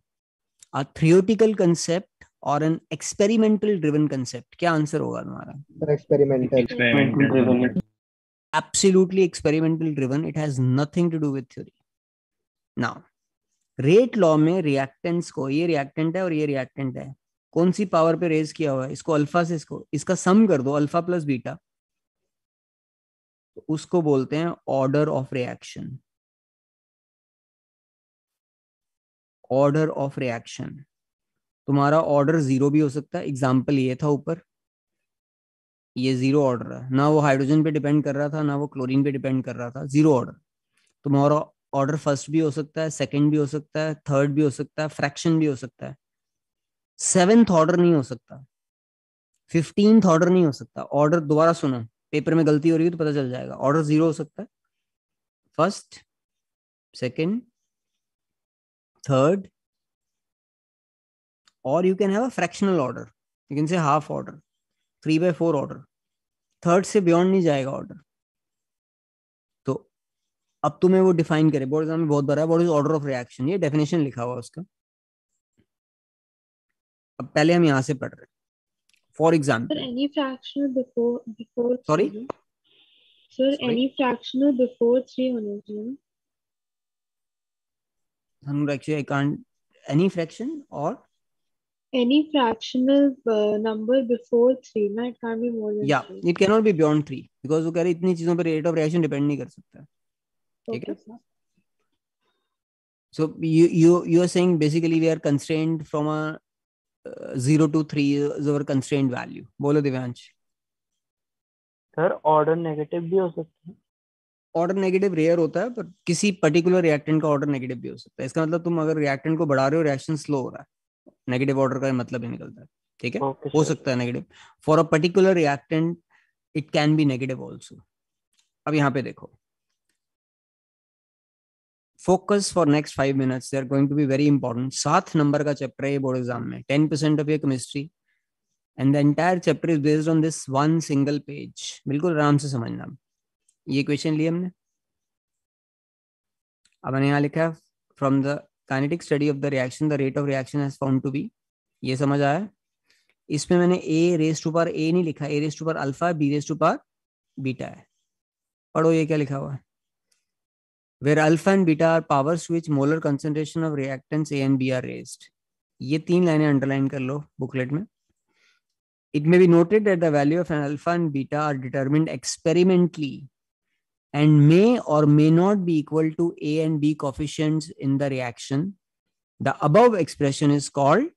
a theoretical concept और एन एक्सपेरिमेंटल ड्रिवन कंसेप्ट? क्या आंसर होगा तुम्हारा? Experimental. Absolutely experimental driven. It has nothing to do with theory. Now, rate law में रिएक्टेंट्स को, ये रिएक्टेंट है और ये रिएक्टेंट है, कौन सी पावर पे रेज किया हुआ है, इसको अल्फा से इसका सम कर दो, अल्फा प्लस बीटा, तो उसको बोलते हैं order of reaction. Order of reaction, तुम्हारा ऑर्डर 0 भी हो सकता है। एग्जाम्पल ये था ऊपर, ये 0 ऑर्डर है, ना वो हाइड्रोजन पे डिपेंड कर रहा था ना वो क्लोरीन पे डिपेंड कर रहा था, 0 ऑर्डर। तुम्हारा ऑर्डर फर्स्ट भी हो सकता है, सेकंड भी हो सकता है, थर्ड भी हो सकता है, फ्रैक्शन भी हो सकता है, 7th ऑर्डर नहीं हो सकता, 15th ऑर्डर नहीं हो सकता। ऑर्डर दोबारा सुनो, पेपर में गलती हो रही है तो पता चल जाएगा। ऑर्डर 0 हो सकता है, फर्स्ट, सेकंड, थर्ड, और you can have a fractional order, you can say half order, 3/4 order, third से बियॉन्ड नहीं जाएगा ऑर्डर। तो अब तुम्हें वो डिफाइन करे, बोर्ड एग्जाम में बहुत बड़ा है, what is order of reaction, ये डेफिनेशन लिखा हुआ उसका। अब पहले हम यहाँ से पढ़ रहे हैं. For Sir, example, any fractional before sorry 3. Sir, any fractional before 3 होना चाहिए ना? actually I can't, any fraction or Any fractional number before 3 ना, it can't be more than yeah, 3. it cannot be beyond 3 because वो कह रहे इतनी चीजों पर रेट ऑफ रिएक्शन डिपेंड नहीं कर सकता. ठीक है. Okay, sir. So you are saying basically we are constrained from a 0 to 3 is our constrained value. बोलो दिव्यांश. सर ऑर्डर नेगेटिव भी हो सकता है. ऑर्डर नेगेटिव रेयर होता है, पर किसी पर्टिकुलर रिएक्टेंट का ऑर्डर नेगेटिव भी हो सकता है. इसका मतलब तुम अगर रिएक्टेंट को बढ़ा रहे हो, रिएक्शन स्लो हो रहा है, नेगेटिव ऑर्डर का मतलब ही निकलता है. ठीक है. ओके हो सर. सकता है negative for a particular reactant, it can be negative also. अब यहाँ पे देखो, focus for next 5 minutes, they are going to be very important. 7 number का चैप्टर है ये बोर्ड एग्जाम में, 10% of your chemistry, and the entire chapter is based on this one single page. बिल्कुल आराम से समझना. ये क्वेश्चन लिए हमने. अब मैंने यहाँ लिखा है from the kinetic study of the reaction the rate of reaction has found to be. ये समझ आया. इसमें मैंने A raise to power A नहीं लिखा, A raise to power alpha, B raise to power beta है. पढ़ो ये क्या लिखा हुआ है. Where alpha and beta are powers to which molar concentration of reactants A and B are raised. ये 3 लाइनें अंडरलाइन कर लो बुकलेट में. It may be noted that the value of an alpha and beta are determined experimentally and may or may not be equal to A and B coefficients in the reaction. The above expression is called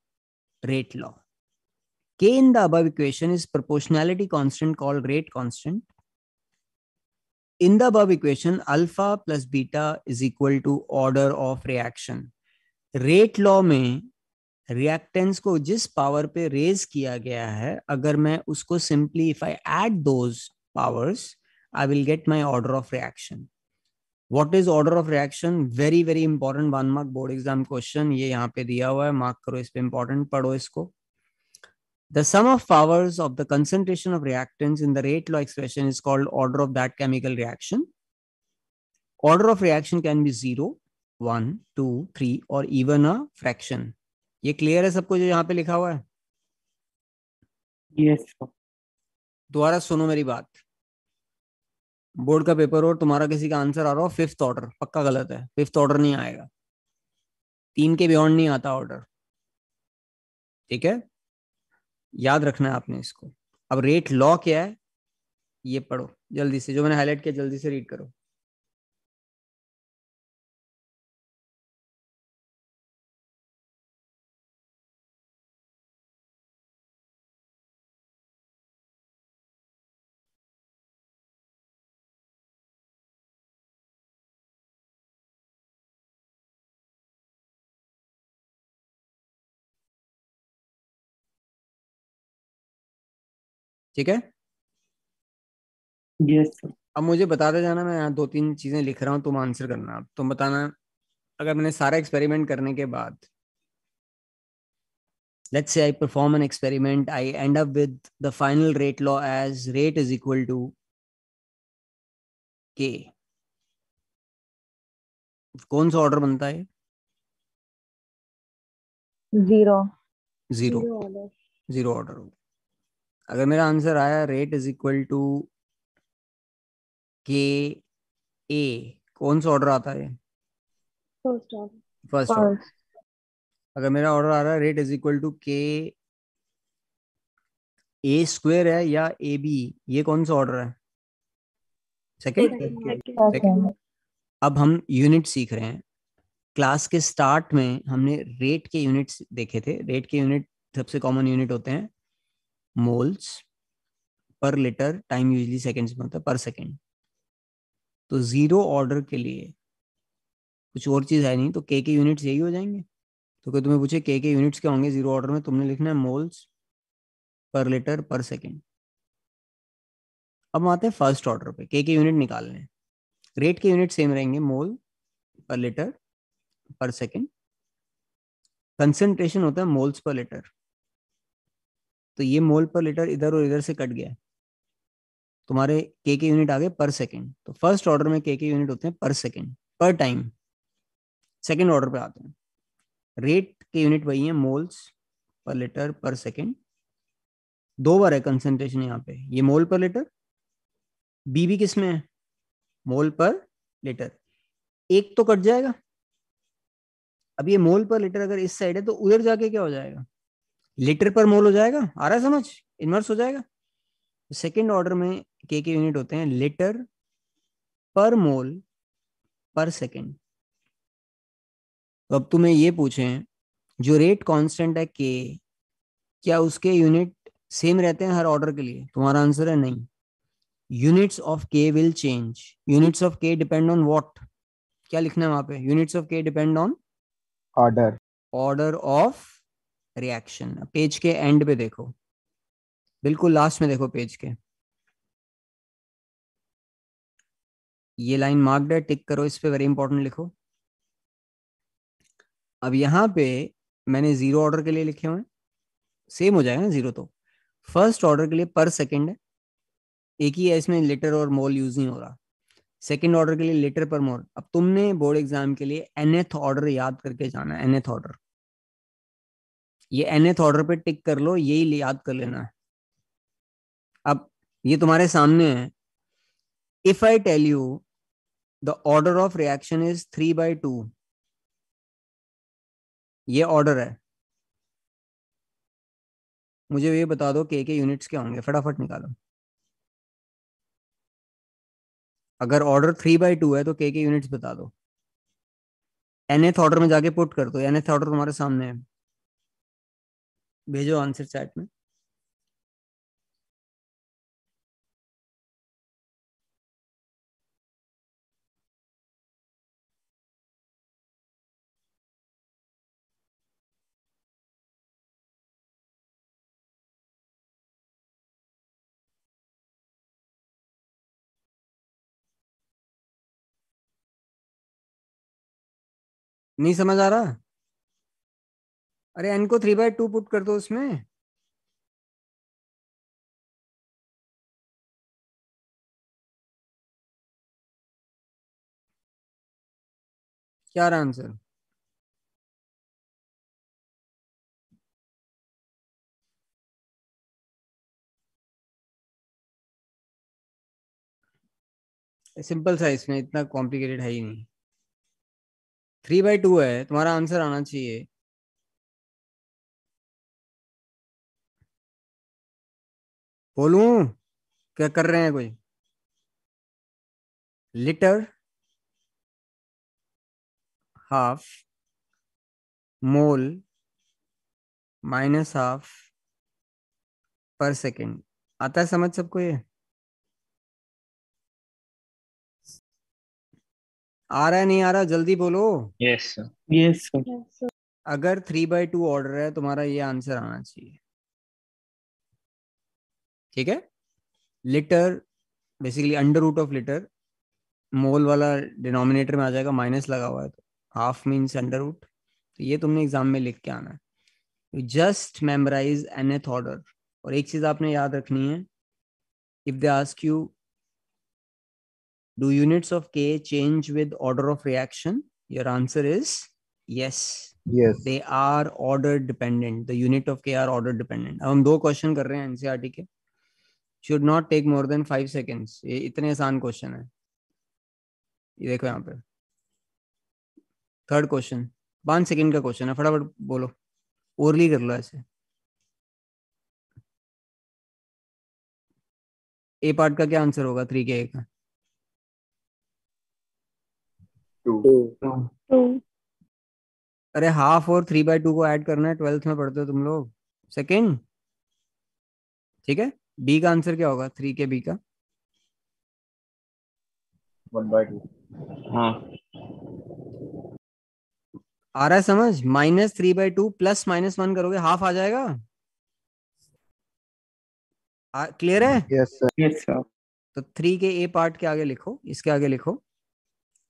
rate law. K in the above equation is proportionality constant called rate constant. In the above equation, alpha plus beta is equal to order of reaction. Rate law में reactants को जिस power पे raise किया गया है, अगर मैं उसको simply if I add those powers, I will get my order of reaction. What is order of reaction? Very very important 1 mark board exam question. ये यहाँ पे दिया हुआ है, मार्क करो इस पे, important पढ़ो इसको. The sum of powers of the concentration of reactants in the rate law expression is called order of that chemical reaction. Order of reaction can be 0, 1, 2, 3 or even a fraction. ये clear है सबको जो यहाँ पे लिखा हुआ है? Yes sir. दोबारा सुनो मेरी बात. बोर्ड का पेपर और तुम्हारा किसी का आंसर आ रहा हो 5th ऑर्डर, पक्का गलत है. 5th ऑर्डर नहीं आएगा, 3 के बियॉन्ड नहीं आता ऑर्डर. ठीक है, याद रखना है आपने इसको. अब रेट लॉ क्या है ये पढ़ो जल्दी से, जो मैंने हाईलाइट किया जल्दी से रीड करो. ठीक है. Yes sir. अब मुझे बताते जाना, मैं यहाँ 2-3 चीजें लिख रहा हूँ, तुम आंसर करना. अब तुम बताना, अगर मैंने सारा एक्सपेरिमेंट करने के बाद, let's say I perform an experiment, I end up with the final rate law as rate is equal to K. कौन सा ऑर्डर बनता है? 0. जीरो. order. जीरो ऑर्डर होगा. अगर मेरा आंसर आया rate is equal to K ए, कौन सा ऑर्डर आता है? First order. First order. अगर मेरा ऑर्डर आ रहा है rate is equal to K A square है या ए बी, ये कौन सा ऑर्डर है? सेकंड. Second. अब हम यूनिट सीख रहे हैं. क्लास के स्टार्ट में हमने रेट के यूनिट्स देखे थे. रेट के यूनिट सबसे कॉमन यूनिट होते हैं moles per litre, time usually seconds में होता है, पर सेकंड. तो जीरो ऑर्डर के लिए कुछ और चीज है नहीं, तो के यूनिट्स यही हो जाएंगे. तो कोई तुम्हें पूछे के यूनिट्स क्या होंगे जीरो ऑर्डर में, तुमने लिखना है moles per litre per second. अब हम आते हैं फर्स्ट ऑर्डर पे, के यूनिट निकालने. रेट के यूनिट सेम रहेंगे, मोल per litre per second. Concentration होता है मोल्स पर लिटर. तो ये मोल पर लिटर इधर और इधर से कट गया, तुम्हारे के यूनिट आ गए पर सेकंड. तो फर्स्ट ऑर्डर में के यूनिट होते हैं पर सेकंड, पर टाइम. सेकंड ऑर्डर पे आते हैं, रेट के यूनिट वही है मोल्स पर लीटर पर सेकेंड, 2 बार है कंसंट्रेशन यहाँ पे, ये मोल पर लीटर, बी भी किस में है, मोल पर लीटर, एक तो कट जाएगा। अब ये मोल पर लीटर अगर इस साइड है तो उधर जाके क्या हो जाएगा, लीटर पर मोल हो जाएगा, आ रहा है समझ, इन्वर्स हो जाएगा। सेकेंड ऑर्डर में के यूनिट होते हैं लीटर पर मोल पर सेकेंड। तो अब तुम्हें ये पूछें जो रेट कांस्टेंट है के, क्या उसके यूनिट सेम रहते हैं हर ऑर्डर के लिए, तुम्हारा आंसर है नहीं। यूनिट्स ऑफ के विल चेंज। यूनिट्स ऑफ के डिपेंड ऑन व्हाट, क्या लिखना है वहां पे, यूनिट्स ऑफ के depend on order, order of reaction. Page के एंड पे देखो, बिल्कुल लास्ट में देखो पेज के, ये लाइन मार्क्ड है, टिक करो इस पे, वेरी इंपॉर्टेंट लिखो। अब यहाँ पे मैंने जीरो ऑर्डर के लिए लिखे हुए हैं, सेम हो जाएगा ना जीरो तो। फर्स्ट ऑर्डर के लिए पर सेकंड है, एक ही है, इसमें लीटर और मोल यूज नहीं हो रहा। सेकंड ऑर्डर के लिए लीटर पर मोल। अब तुमने बोर्ड एग्जाम के लिए nth ऑर्डर याद करके जाना है, nth ऑर्डर, ये nth ऑर्डर पे टिक कर लो, यही याद कर लेना है। अब ये तुम्हारे सामने है, if I tell you the order of reaction is 3/2, ये ऑर्डर है, मुझे ये बता दो के यूनिट्स क्या होंगे, फटाफट निकालो। अगर ऑर्डर 3/2 है तो के यूनिट्स बता दो, nth ऑर्डर में जाके पुट कर दो, nth ऑर्डर तुम्हारे सामने है, भेजो आंसर चैट में। नहीं समझ आ रहा, अरे n को 3/2 पुट कर दो उसमें। क्या रहा आंसर, सिंपल सा, इसमें इतना कॉम्प्लिकेटेड है ही नहीं, 3/2 है, तुम्हारा आंसर आना चाहिए। बोलूं क्या कर रहे हैं कोई, litre half mole minus half पर सेकेंड, आता है समझ सबको ये, आ रहा है नहीं आ रहा, जल्दी बोलो। Yes, sir. Yes, sir. Yes, sir. अगर 3/2 ऑर्डर है तुम्हारा, ये आंसर आना चाहिए, ठीक है। Litre basically under root of litre, mole वाला डिनोमिनेटर में आ जाएगा, माइनस लगा हुआ है तो हाफ मीन्स अंडर रूट, तो ये तुमने एग्जाम में लिख के आना है। Just memorise nth order. और एक चीज आपने याद रखनी है, if they ask you do units of k change with order of reaction, your answer is yes, yes, they are order dependent, the unit of k are order dependent। अब हम 2 question कर रहे हैं एनसीईआरटी के, should not take more than 5 seconds, ये इतने आसान question है। ये देखो यहाँ पे थर्ड क्वेश्चन 5 सेकंड का क्वेश्चन है, फटाफट बोलो, ओरली कर लो ऐसे। ए पार्ट का क्या आंसर होगा 3 के का, 2, 2. अरे हाफ और 3/2 को ऐड करना है, 12th में पढ़ते हो तुम लोग, सेकेंड, ठीक है। बी का आंसर क्या होगा 3 के बी का, 1/2, हाँ, आ रहा है समझ, -3/2 प्लस -1 करोगे हाफ आ जाएगा, क्लियर है। yes sir, Yes, sir. तो 3 के ए पार्ट के आगे लिखो, इसके आगे लिखो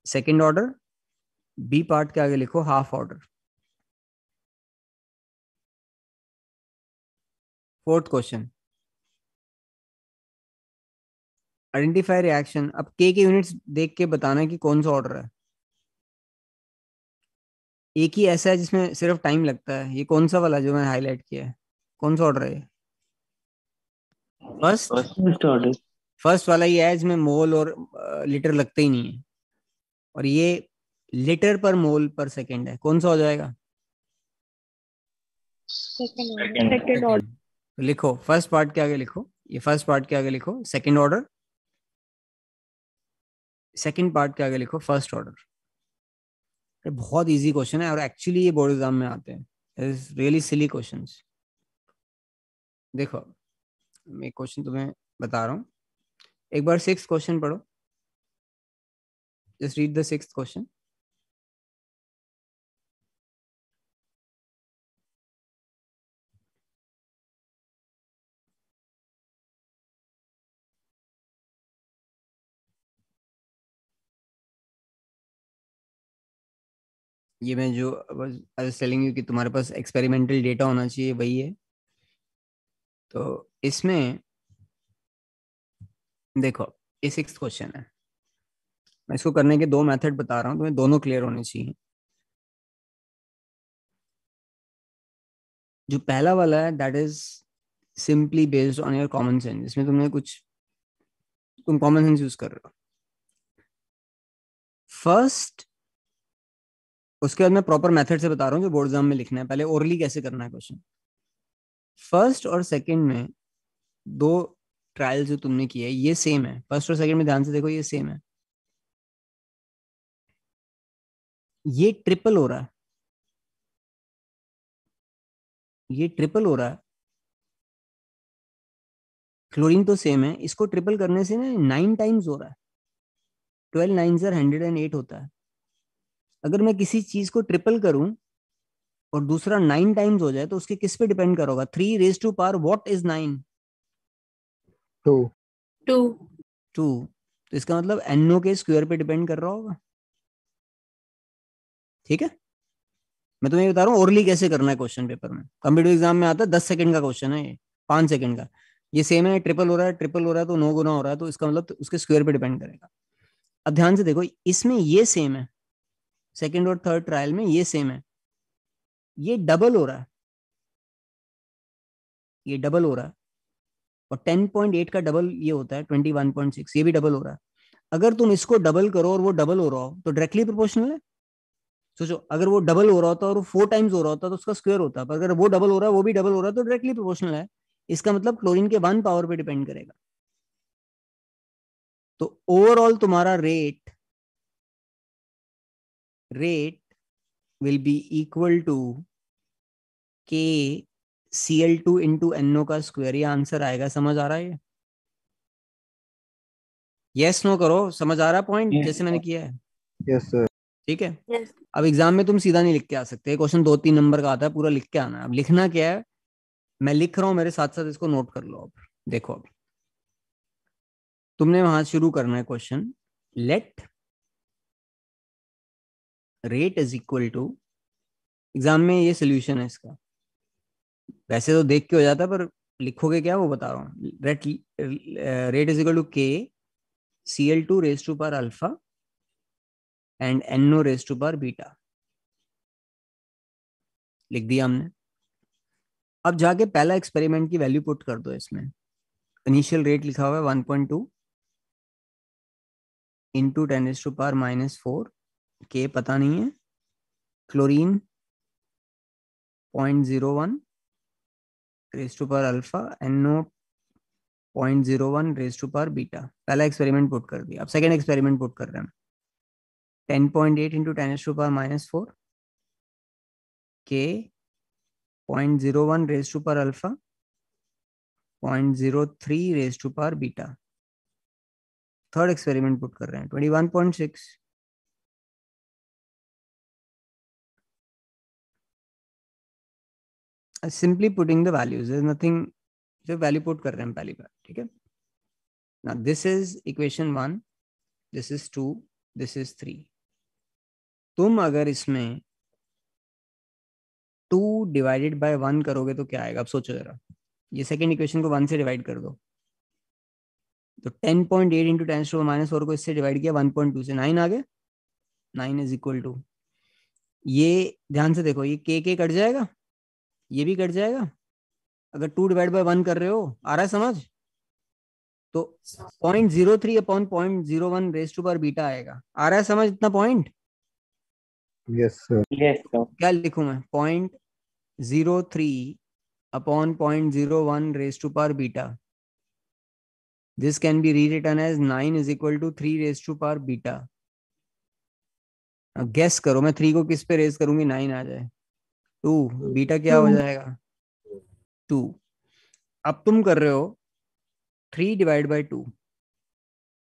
सेकंड ऑर्डर, बी पार्ट के आगे लिखो half order. Fourth question, identify reaction. अब के यूनिट्स देख के बताना कि कौन सा ऑर्डर है। एक ही ऐसा है जिसमें सिर्फ टाइम लगता है, ये कौन सा वाला जो मैंने हाईलाइट किया है, कौन सा ऑर्डर है? First first order. फर्स्ट वाला ही है जिसमें मोल और लीटर लगते ही नहीं है, और ये लीटर पर मोल पर सेकंड है, कौन सा हो जाएगा? Second order. तो लिखो फर्स्ट पार्ट के आगे लिखो, ये फर्स्ट पार्ट के आगे लिखो सेकंड ऑर्डर, सेकंड पार्ट के आगे लिखो फर्स्ट ऑर्डर। बहुत इजी क्वेश्चन है और एक्चुअली ये बोर्ड एग्जाम में आते हैं, इज रियली सिली क्वेश्चंस। देखो मैं क्वेश्चन तुम्हें बता रहा हूँ, एक बार 6th क्वेश्चन पढ़ो, just read the 6th question. ये मैं जो आई वाज टेलिंग यू कि तुम्हारे पास एक्सपेरिमेंटल डेटा होना चाहिए, वही है। तो इसमें देखो ये 6th क्वेश्चन है, मैं इसको करने के 2 मेथड बता रहा हूँ, तुम्हें दोनों क्लियर होने चाहिए। जो पहला वाला है that is simply based on your common sense, इसमें तुम कॉमन सेंस यूज कर रहे हो। फर्स्ट, उसके बाद मैं प्रॉपर मेथड से बता रहा हूँ जो बोर्ड एग्जाम में लिखना है, पहले ओरली कैसे करना है क्वेश्चन। फर्स्ट और सेकंड में 2 ट्रायल जो तुमने किए है ये सेम है, फर्स्ट और सेकंड में ध्यान से देखो ये सेम है, ये ट्रिपल हो रहा है, ये ट्रिपल हो रहा है। क्लोरीन तो सेम है, इसको ट्रिपल करने से ना 9 टाइम्स हो रहा है, 12 9 108 होता है। अगर मैं किसी चीज को ट्रिपल करूं और दूसरा 9 टाइम्स हो जाए तो उसके किस पे डिपेंड करोगा? 3 raise to power what is 9? 2 2 तो इसका मतलब NO के स्क्वायर पे डिपेंड कर रहा होगा। ठीक है, मैं तुम्हें बता रहा हूँ ओरली कैसे करना है क्वेश्चन पेपर में। कंप्यूटर एग्जाम में आता है 10 सेकंड का क्वेश्चन है, ये 5 सेकंड का। ये सेम है, ट्रिपल हो रहा है, ट्रिपल हो रहा है तो 9 गुना हो रहा है, तो इसका मतलब तो उसके स्क्वायर पे डिपेंड करेगा। अब ध्यान से देखो, इसमें ये सेम है, सेकंड और थर्ड ट्रायल में ये सेम है, ये डबल हो रहा है, ये डबल हो रहा है, और 10.8 का डबल ये होता है 21.6, ये भी डबल हो रहा है। अगर तुम इसको डबल करो और वो डबल हो रहा हो तो डायरेक्टली प्रोपोर्शनल है। सोचो अगर वो डबल हो रहा होता और वो 4 टाइम्स हो रहा होता तो उसका स्क्वायर होता, पर अगर वो डबल हो रहा है वो भी डबल हो रहा है तो डायरेक्टली प्रोपोर्शनल है। इसका मतलब क्लोरीन के 1 पावर पे डिपेंड करेगा। तो ओवरऑल तुम्हारा rate will be equal to K Cl2 into NO का स्क्वायर, ये आंसर आएगा। समझ आ रहा है? यस नो करो, समझ आ रहा है पॉइंट जैसे मैंने किया है? Yes sir. ठीक है। Yes. अब एग्जाम में तुम सीधा नहीं लिख के आ सकते, क्वेश्चन 2-3 नंबर का आता है, पूरा लिख के आना है। अब लिखना क्या है, मैं लिख रहा हूं, मेरे साथ साथ इसको नोट कर लो। अब देखो, अब तुमने वहां शुरू करना है question, let rate is equal to, exam में ये सोल्यूशन है इसका, वैसे तो देख के हो जाता है पर लिखोगे क्या वो बता रहा हूँ। Rate is equal to K Cl2 raise to power alpha and NO raise to power beta, लिख दिया हमने। अब जाके पहला एक्सपेरिमेंट की वैल्यू पुट कर दो इसमें। इनिशियल रेट लिखा हुआ है 1.2 इंटू 10⁻⁻⁴, के पता नहीं है, chlorine 0.01 raise to power alpha, NO 0.01 raise to power beta. पहला एक्सपेरिमेंट पुट कर दिया। अब सेकेंड एक्सपेरिमेंट पुट कर रहे हैं, 10.8 into 10⁻⁻⁴, K 0.01 raise to power alpha, 0.03 raise to power beta. Third experiment put कर रहे हैं 21.6, simply putting the values, there is nothing, जो वैल्यू पुट कर रहे हैं पहली बार। ठीक है ना, this is equation 1, this is 2, this is 3। तुम अगर इसमें 2 डिवाइडेड बाय 1 करोगे तो क्या आएगा? अब सोचो जरा, ये सेकेंड इक्वेशन को 1 से डिवाइड कर दो, तो 10.8 इंटू 10⁻⁴ को इससे डिवाइड किया 1.2 से, 9 आ गया। 9 इज इक्वल टू ये ध्यान से देखो, ये के कट जाएगा, ये भी कट जाएगा। अगर 2/1 कर रहे हो, आ रहा है समझ? तो 0.03 upon 0.01 raise to power beta आएगा। आ रहा है समझ इतना point? Yes sir. Yes sir. क्या लिखूं मैं? 0.03 upon 0.01 raise to power beta. This can be rewritten as 9 is equal to 3 raised to power beta. Guess करो मैं 3 को किस पे रेज करूंगी 9 आ जाए? 2। बीटा क्या हो जाएगा? 2। अब तुम कर रहे हो 3/2।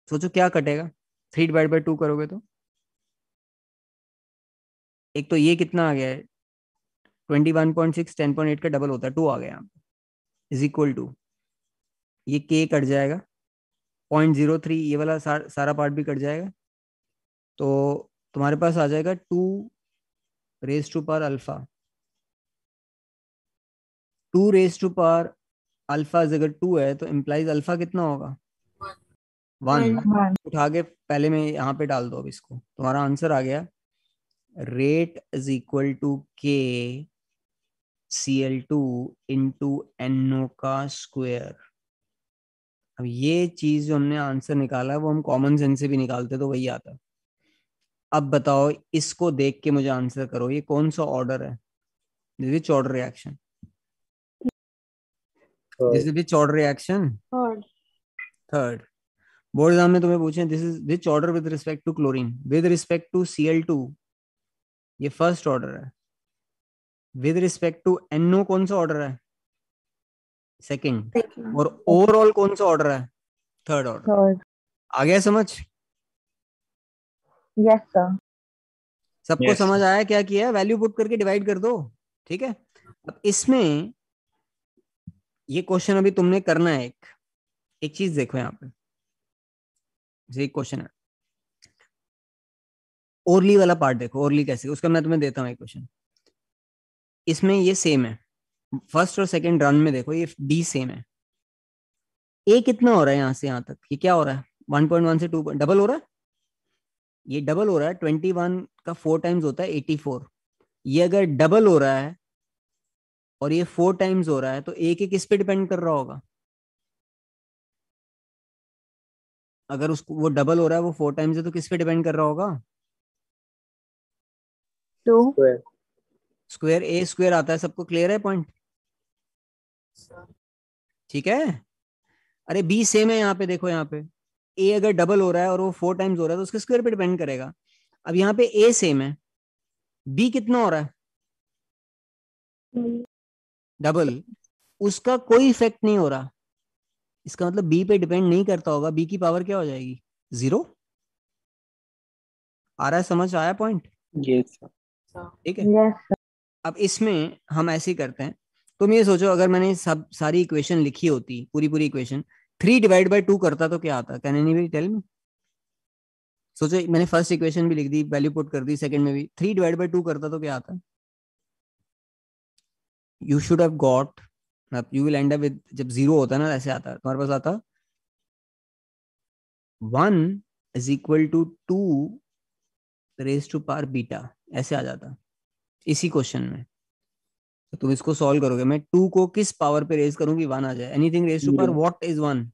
सोचो क्या कटेगा 3/2 करोगे तो? एक तो ये कितना आ गया है, 21.6 10.8 का डबल होता है, 2 आ गया यहाँ पे, इज इक्वल टू ये के कट जाएगा, 0.03 ये वाला सारा पार्ट भी कट जाएगा। तो तुम्हारे पास आ जाएगा 2 raise to power alpha. 2 raise to power alpha अगर 2 है तो इम्प्लाइज अल्फा कितना होगा? 1। उठा के पहले में यहाँ पे डाल दो। अब इसको तुम्हारा आंसर आ गया, rate is equal to K Cl2 into NO का स्क्वायर। अब ये चीज जो हमने आंसर निकाला है वो हम कॉमन सेंस से भी निकालते तो वही आता। अब बताओ, इसको देख के मुझे आंसर करो, ये कौन सा ऑर्डर है? Which order reaction? This is which order reaction? Third. Third. Board exam में तुम्हें पूछे this is which order with respect to chlorine? With respect to Cl2 ये फर्स्ट ऑर्डर है। विद रिस्पेक्ट टू NO कौन सा order है? Second. और overall कौन सा ऑर्डर है? Third order. Third. आ गया समझ? Yes, sir. सबको Yes. समझ आया क्या किया? वैल्यू पुट करके डिवाइड कर दो, ठीक है। अब इसमें ये क्वेश्चन अभी तुमने करना है। एक एक चीज देखो यहाँ पे, जैसे एक क्वेश्चन है, ओरली वाला पार्ट देखो, ओरली कैसे, उसका मैं तुम्हें देता हूँ एक क्वेश्चन। इसमें ये सेम है, फर्स्ट और सेकंड रन में देखो, ये डी सेम है। ए कितना हो रहा है यहाँ से यहाँ तक? ये क्या हो रहा है? 1.1 से 2 डबल हो रहा है। ये डबल हो रहा है, 21 का 4 टाइम्स होता है 84। ये अगर डबल हो रहा है और ये 4 टाइम्स हो रहा है तो ए के किस पे डिपेंड कर रहा होगा? अगर उसको वो डबल हो रहा है, वो 4 टाइम्स है, तो किस पे डिपेंड कर रहा होगा? 2. स्क्वायर। स्क्वायर। ए स्क्वायर आता है, सबको क्लियर है पॉइंट? ठीक है। अरे बी सेम है यहाँ पे, देखो यहाँ पे ए अगर डबल हो रहा है और वो 4 टाइम्स हो रहा है तो उसके स्क्वायर पे डिपेंड करेगा। अब यहाँ पे ए सेम है, बी कितना हो रहा है? डबल। उसका कोई इफेक्ट नहीं हो रहा, इसका मतलब बी पे डिपेंड नहीं करता होगा। बी की पावर क्या हो जाएगी? 0। आ रहा है समझ? आया पॉइंट? Yes sir. ठीक है। Yes, sir. अब इसमें हम ऐसे ही करते हैं, तुम ये सोचो अगर मैंने सब सारी इक्वेशन लिखी होती, पूरी पूरी इक्वेशन, 3/2 करता तो क्या आता? Can anybody tell me? सोचो मैंने फर्स्ट इक्वेशन भी लिख दी, वैल्यू पुट कर दी, सेकंड में भी 3/2 करता तो क्या आता? You should have got, you will and up with, जब 0 होता है ना ऐसे आता है तुम्हारे पास, आता 1 is equal to 2 raise to power beta, ऐसे आ जाता इसी क्वेश्चन में। तो तुम इसको सॉल्व करोगे, मैं 2 को किस पावर पे रेज करूंगी 1 आ जाए। Anything raise to power, what is 1?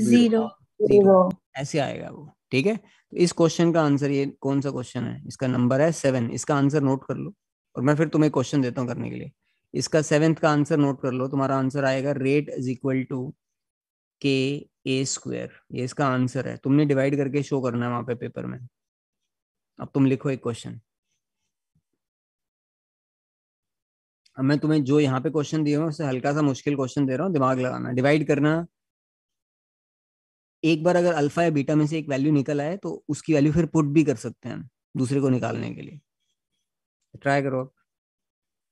0. 0। 0. ऐसे आएगा वो, ठीक है। तो इस क्वेश्चन का आंसर, ये कौन सा क्वेश्चन है, इसका नंबर है 7। इसका आंसर नोट कर लो और मैं फिर तुम्हें क्वेश्चन देता हूँ करने के लिए। इसका 7th का आंसर नोट कर लो, तुम्हारा आंसर आएगा rate is equal to K A square. ये इसका आंसर है, तुमने डिवाइड करके शो करना है वहां पे पेपर में। अब तुम लिखो एक क्वेश्चन। अब मैं तुम्हें जो यहाँ पे क्वेश्चन दिए हूँ उससे हल्का सा मुश्किल क्वेश्चन दे रहा हूँ, दिमाग लगाना, डिवाइड करना। एक बार अगर अल्फा या बीटा में से एक वैल्यू निकल आए तो उसकी वैल्यू फिर पुट भी कर सकते हैं हम दूसरे को निकालने के लिए। ट्राई करो,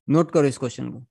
नोट करो इस क्वेश्चन को।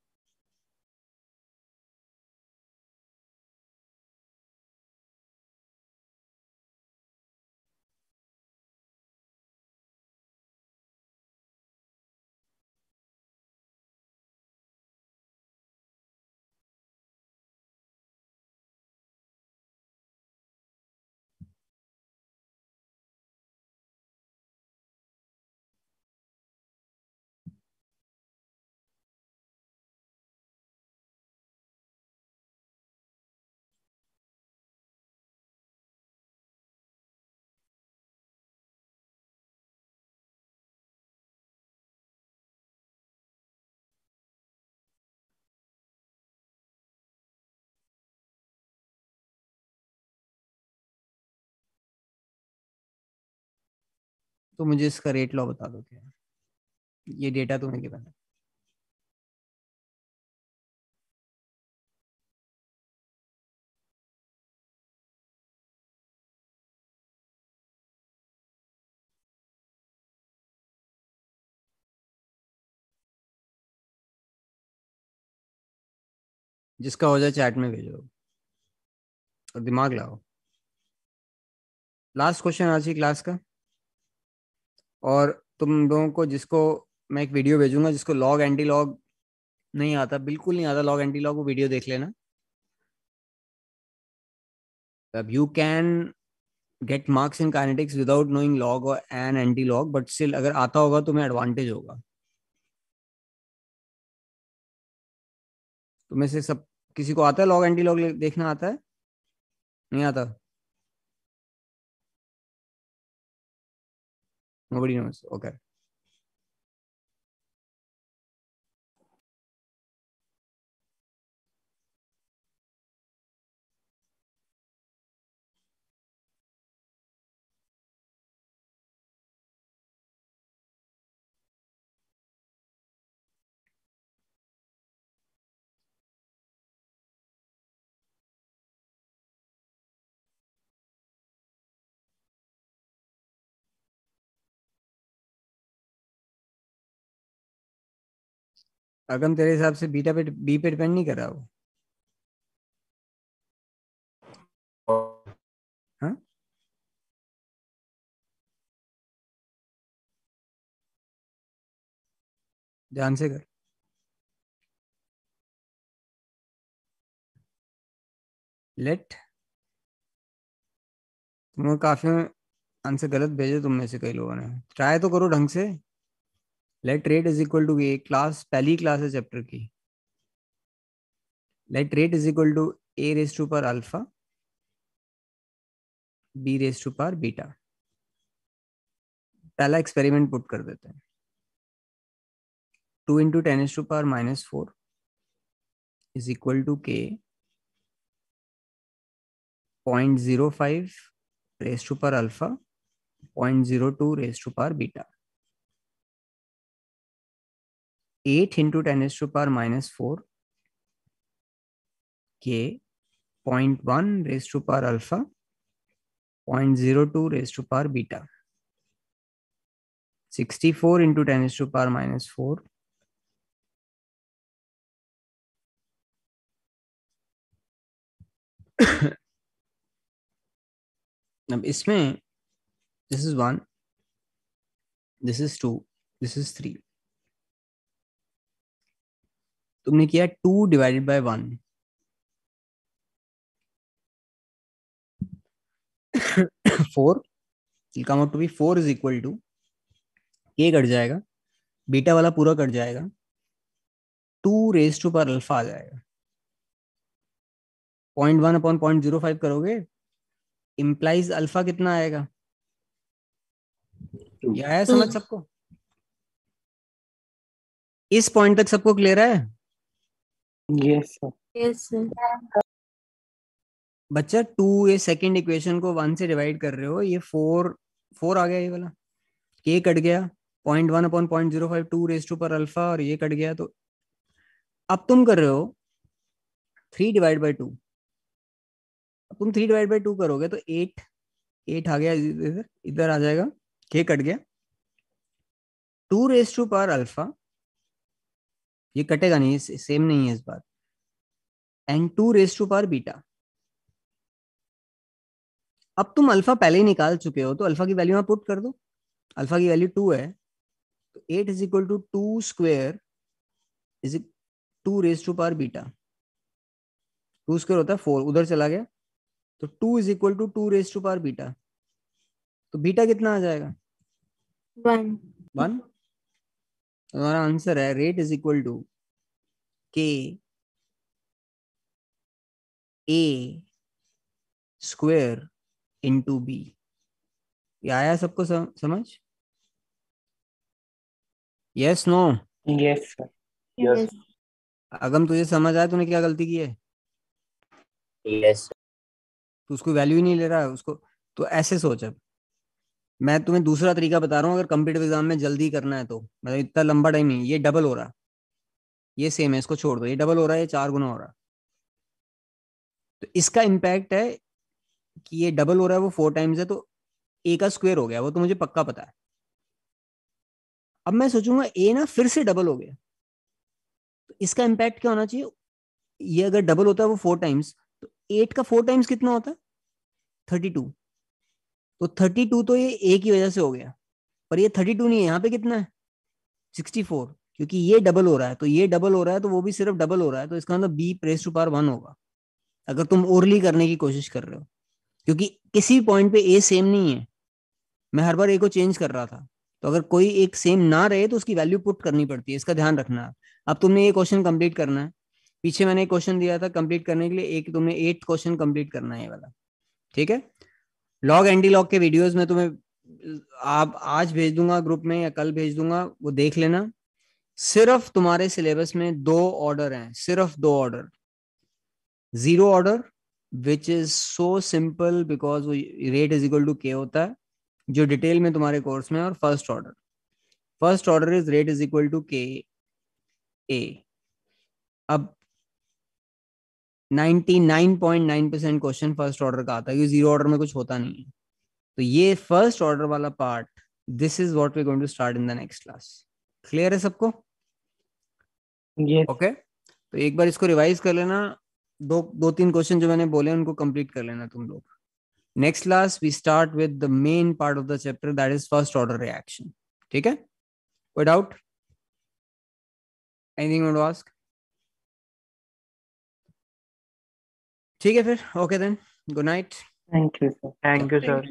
तो मुझे इसका रेट लॉ बता दो क्या है। ये डेटा तुम्हें गिवन है। जिसका हो जाए चैट में भेजो और दिमाग लगाओ। लास्ट क्वेश्चन आज की क्लास का। और तुम लोगों को, जिसको मैं एक वीडियो भेजूंगा, जिसको लॉग एंटी लॉग नहीं आता, बिल्कुल नहीं आता लॉग एंटी लॉग, वो वीडियो देख लेना। अब you can get marks in kinetics without knowing log और an anti log, but still अगर आता होगा तो तुम्हें एडवांटेज होगा। तुम्हें से सब किसी को आता है लॉग एंटी लॉग देखना आता है? नहीं आता? Nobody knows. Okay. अगम तेरे हिसाब से बीटा पे बी पे डिपेंड नहीं कर रहा वो? हाँ, ध्यान से कर। लेट, तुमने काफी आंसर गलत भेजे तुम में से कई लोगों ने। ट्राई तो करो ढंग से। Let rate is equal to A, class पहली क्लास है चैप्टर की। Let rate is equal to A raise to power alpha B raise to power beta. पहला एक्सपेरिमेंट पुट कर देते हैं। 2 into 10 to power -4 is equal to K 0.05 raise to power alpha 0.02 raise to power beta. 8 into 10 to power -4 K 0.1 raise to power alpha 0.02 raise to power beta. 64 into 10 to power -4 अब इसमें this is 1, this is 2, this is 3। तुमने किया 2 divided by 1। 4 will come out to be 4 is equal to के cut जाएगा, beta वाला पूरा cut जाएगा, 2 raise to power alpha आ जाएगा। 0.1 अपॉन 0.05 करोगे, इम्प्लाइज अल्फा कितना आएगा? ये आया समझ सबको? इस पॉइंट तक सबको क्लियर है? Yes sir. Yes, sir. बच्चा 2, ये सेकंड इक्वेशन को 1 से डिवाइड कर रहे हो, ये 4 आ गया, ये वाला के कट गया, 0.1 upon 0.05 2 raise to power alpha, और ये कट गया। तो अब तुम कर रहे हो 3 डिवाइड बाई 2। अब तुम 3 डिवाइड बाई 2 करोगे तो 8 आ गया, इधर इधर आ जाएगा, के कट गया। 2 रेस टू पावर अल्फा, ये कटेगा नहीं, सेम नहीं है इस बार, and 2 raise to power beta. अब तुम अल्फा पहले ही निकाल चुके हो, तो अल्फा की वैल्यू यहाँ पुट कर दो। अल्फा की वैल्यू 2 है, तो 8 is equal to 2 square is 2 raise to power beta. 2 square होता है 4, उधर चला गया, तो 2 is equal to 2 raise to power beta. तो बीटा कितना आ जाएगा? 1। हमारा आंसर है rate is equal to K A square into B. ये आया सबको समझ? Yes no? Yes sir. Yes. Agam तुझे समझ आया तूने क्या गलती की है? यस तो उसको वैल्यू ही नहीं ले रहा है उसको। तो ऐसे सोच, अब मैं तुम्हें दूसरा तरीका बता रहा हूँ, अगर कम्पिटिटिव एग्जाम में जल्दी करना है तो, मतलब इतना लंबा टाइम नहीं, ये डबल हो रहा है, ये सेम है, इसको छोड़ दो, ये डबल हो रहा है, ये 4 गुना हो रहा है, तो इसका इम्पैक्ट है कि ये डबल हो रहा है, वो 4 टाइम्स है, तो ए का स्क्वायर हो गया, वो तो मुझे पक्का पता है। अब मैं सोचूंगा ए ना फिर से डबल हो गया, तो इसका इम्पैक्ट क्या होना चाहिए, ये अगर डबल होता है वो 4 टाइम्स, तो 8 का 4 टाइम्स कितना होता है, 32। तो 32 तो ये ए की वजह से हो गया, पर ये 32 नहीं है, यहाँ पे कितना है, 64, क्योंकि ये डबल हो रहा है, तो ये डबल हो रहा है, तो वो भी सिर्फ डबल हो रहा है, तो इसका मतलब बी प्रेस टू पावर 1 होगा, अगर तुम ओरली करने की कोशिश कर रहे हो, क्योंकि किसी पॉइंट पे ए सेम नहीं है, मैं हर बार ए को चेंज कर रहा था, तो अगर कोई एक सेम ना रहे तो उसकी वैल्यू पुट करनी पड़ती है, इसका ध्यान रखना है। अब तुमने ये क्वेश्चन कंप्लीट करना है, पीछे मैंने एक क्वेश्चन दिया था कंप्लीट करने के लिए, एक तुमने 8th क्वेश्चन कंप्लीट करना है ये वाला, ठीक है। लॉग एंटी लॉग के वीडियोस में तुम्हें आप आज भेज दूंगा ग्रुप में या कल भेज दूंगा, वो देख लेना। सिर्फ तुम्हारे सिलेबस में 2 ऑर्डर हैं, सिर्फ 2 order, 0 order which is so simple because वो रेट इज इक्वल टू के होता है, जो डिटेल में तुम्हारे कोर्स में, और first order is rate is equal to K A. अब 99.9% क्वेश्चन फर्स्ट ऑर्डर का आता है, क्योंकि 0 ऑर्डर में कुछ होता नहीं है, तो ये फर्स्ट ऑर्डर वाला part, this is what we going to start in the next class. Clear है सबको? यस। ओके, तो एक बार इसको रिवाइज कर लेना, दो तीन क्वेश्चन जो मैंने बोले उनको कंप्लीट कर लेना तुम लोग। Next class we start with the main part of the chapter, that is first order reaction. ठीक है, कोई doubt, anything you want to ask? ठीक है फिर, okay then, good night. Thank you sir. Thank you sir.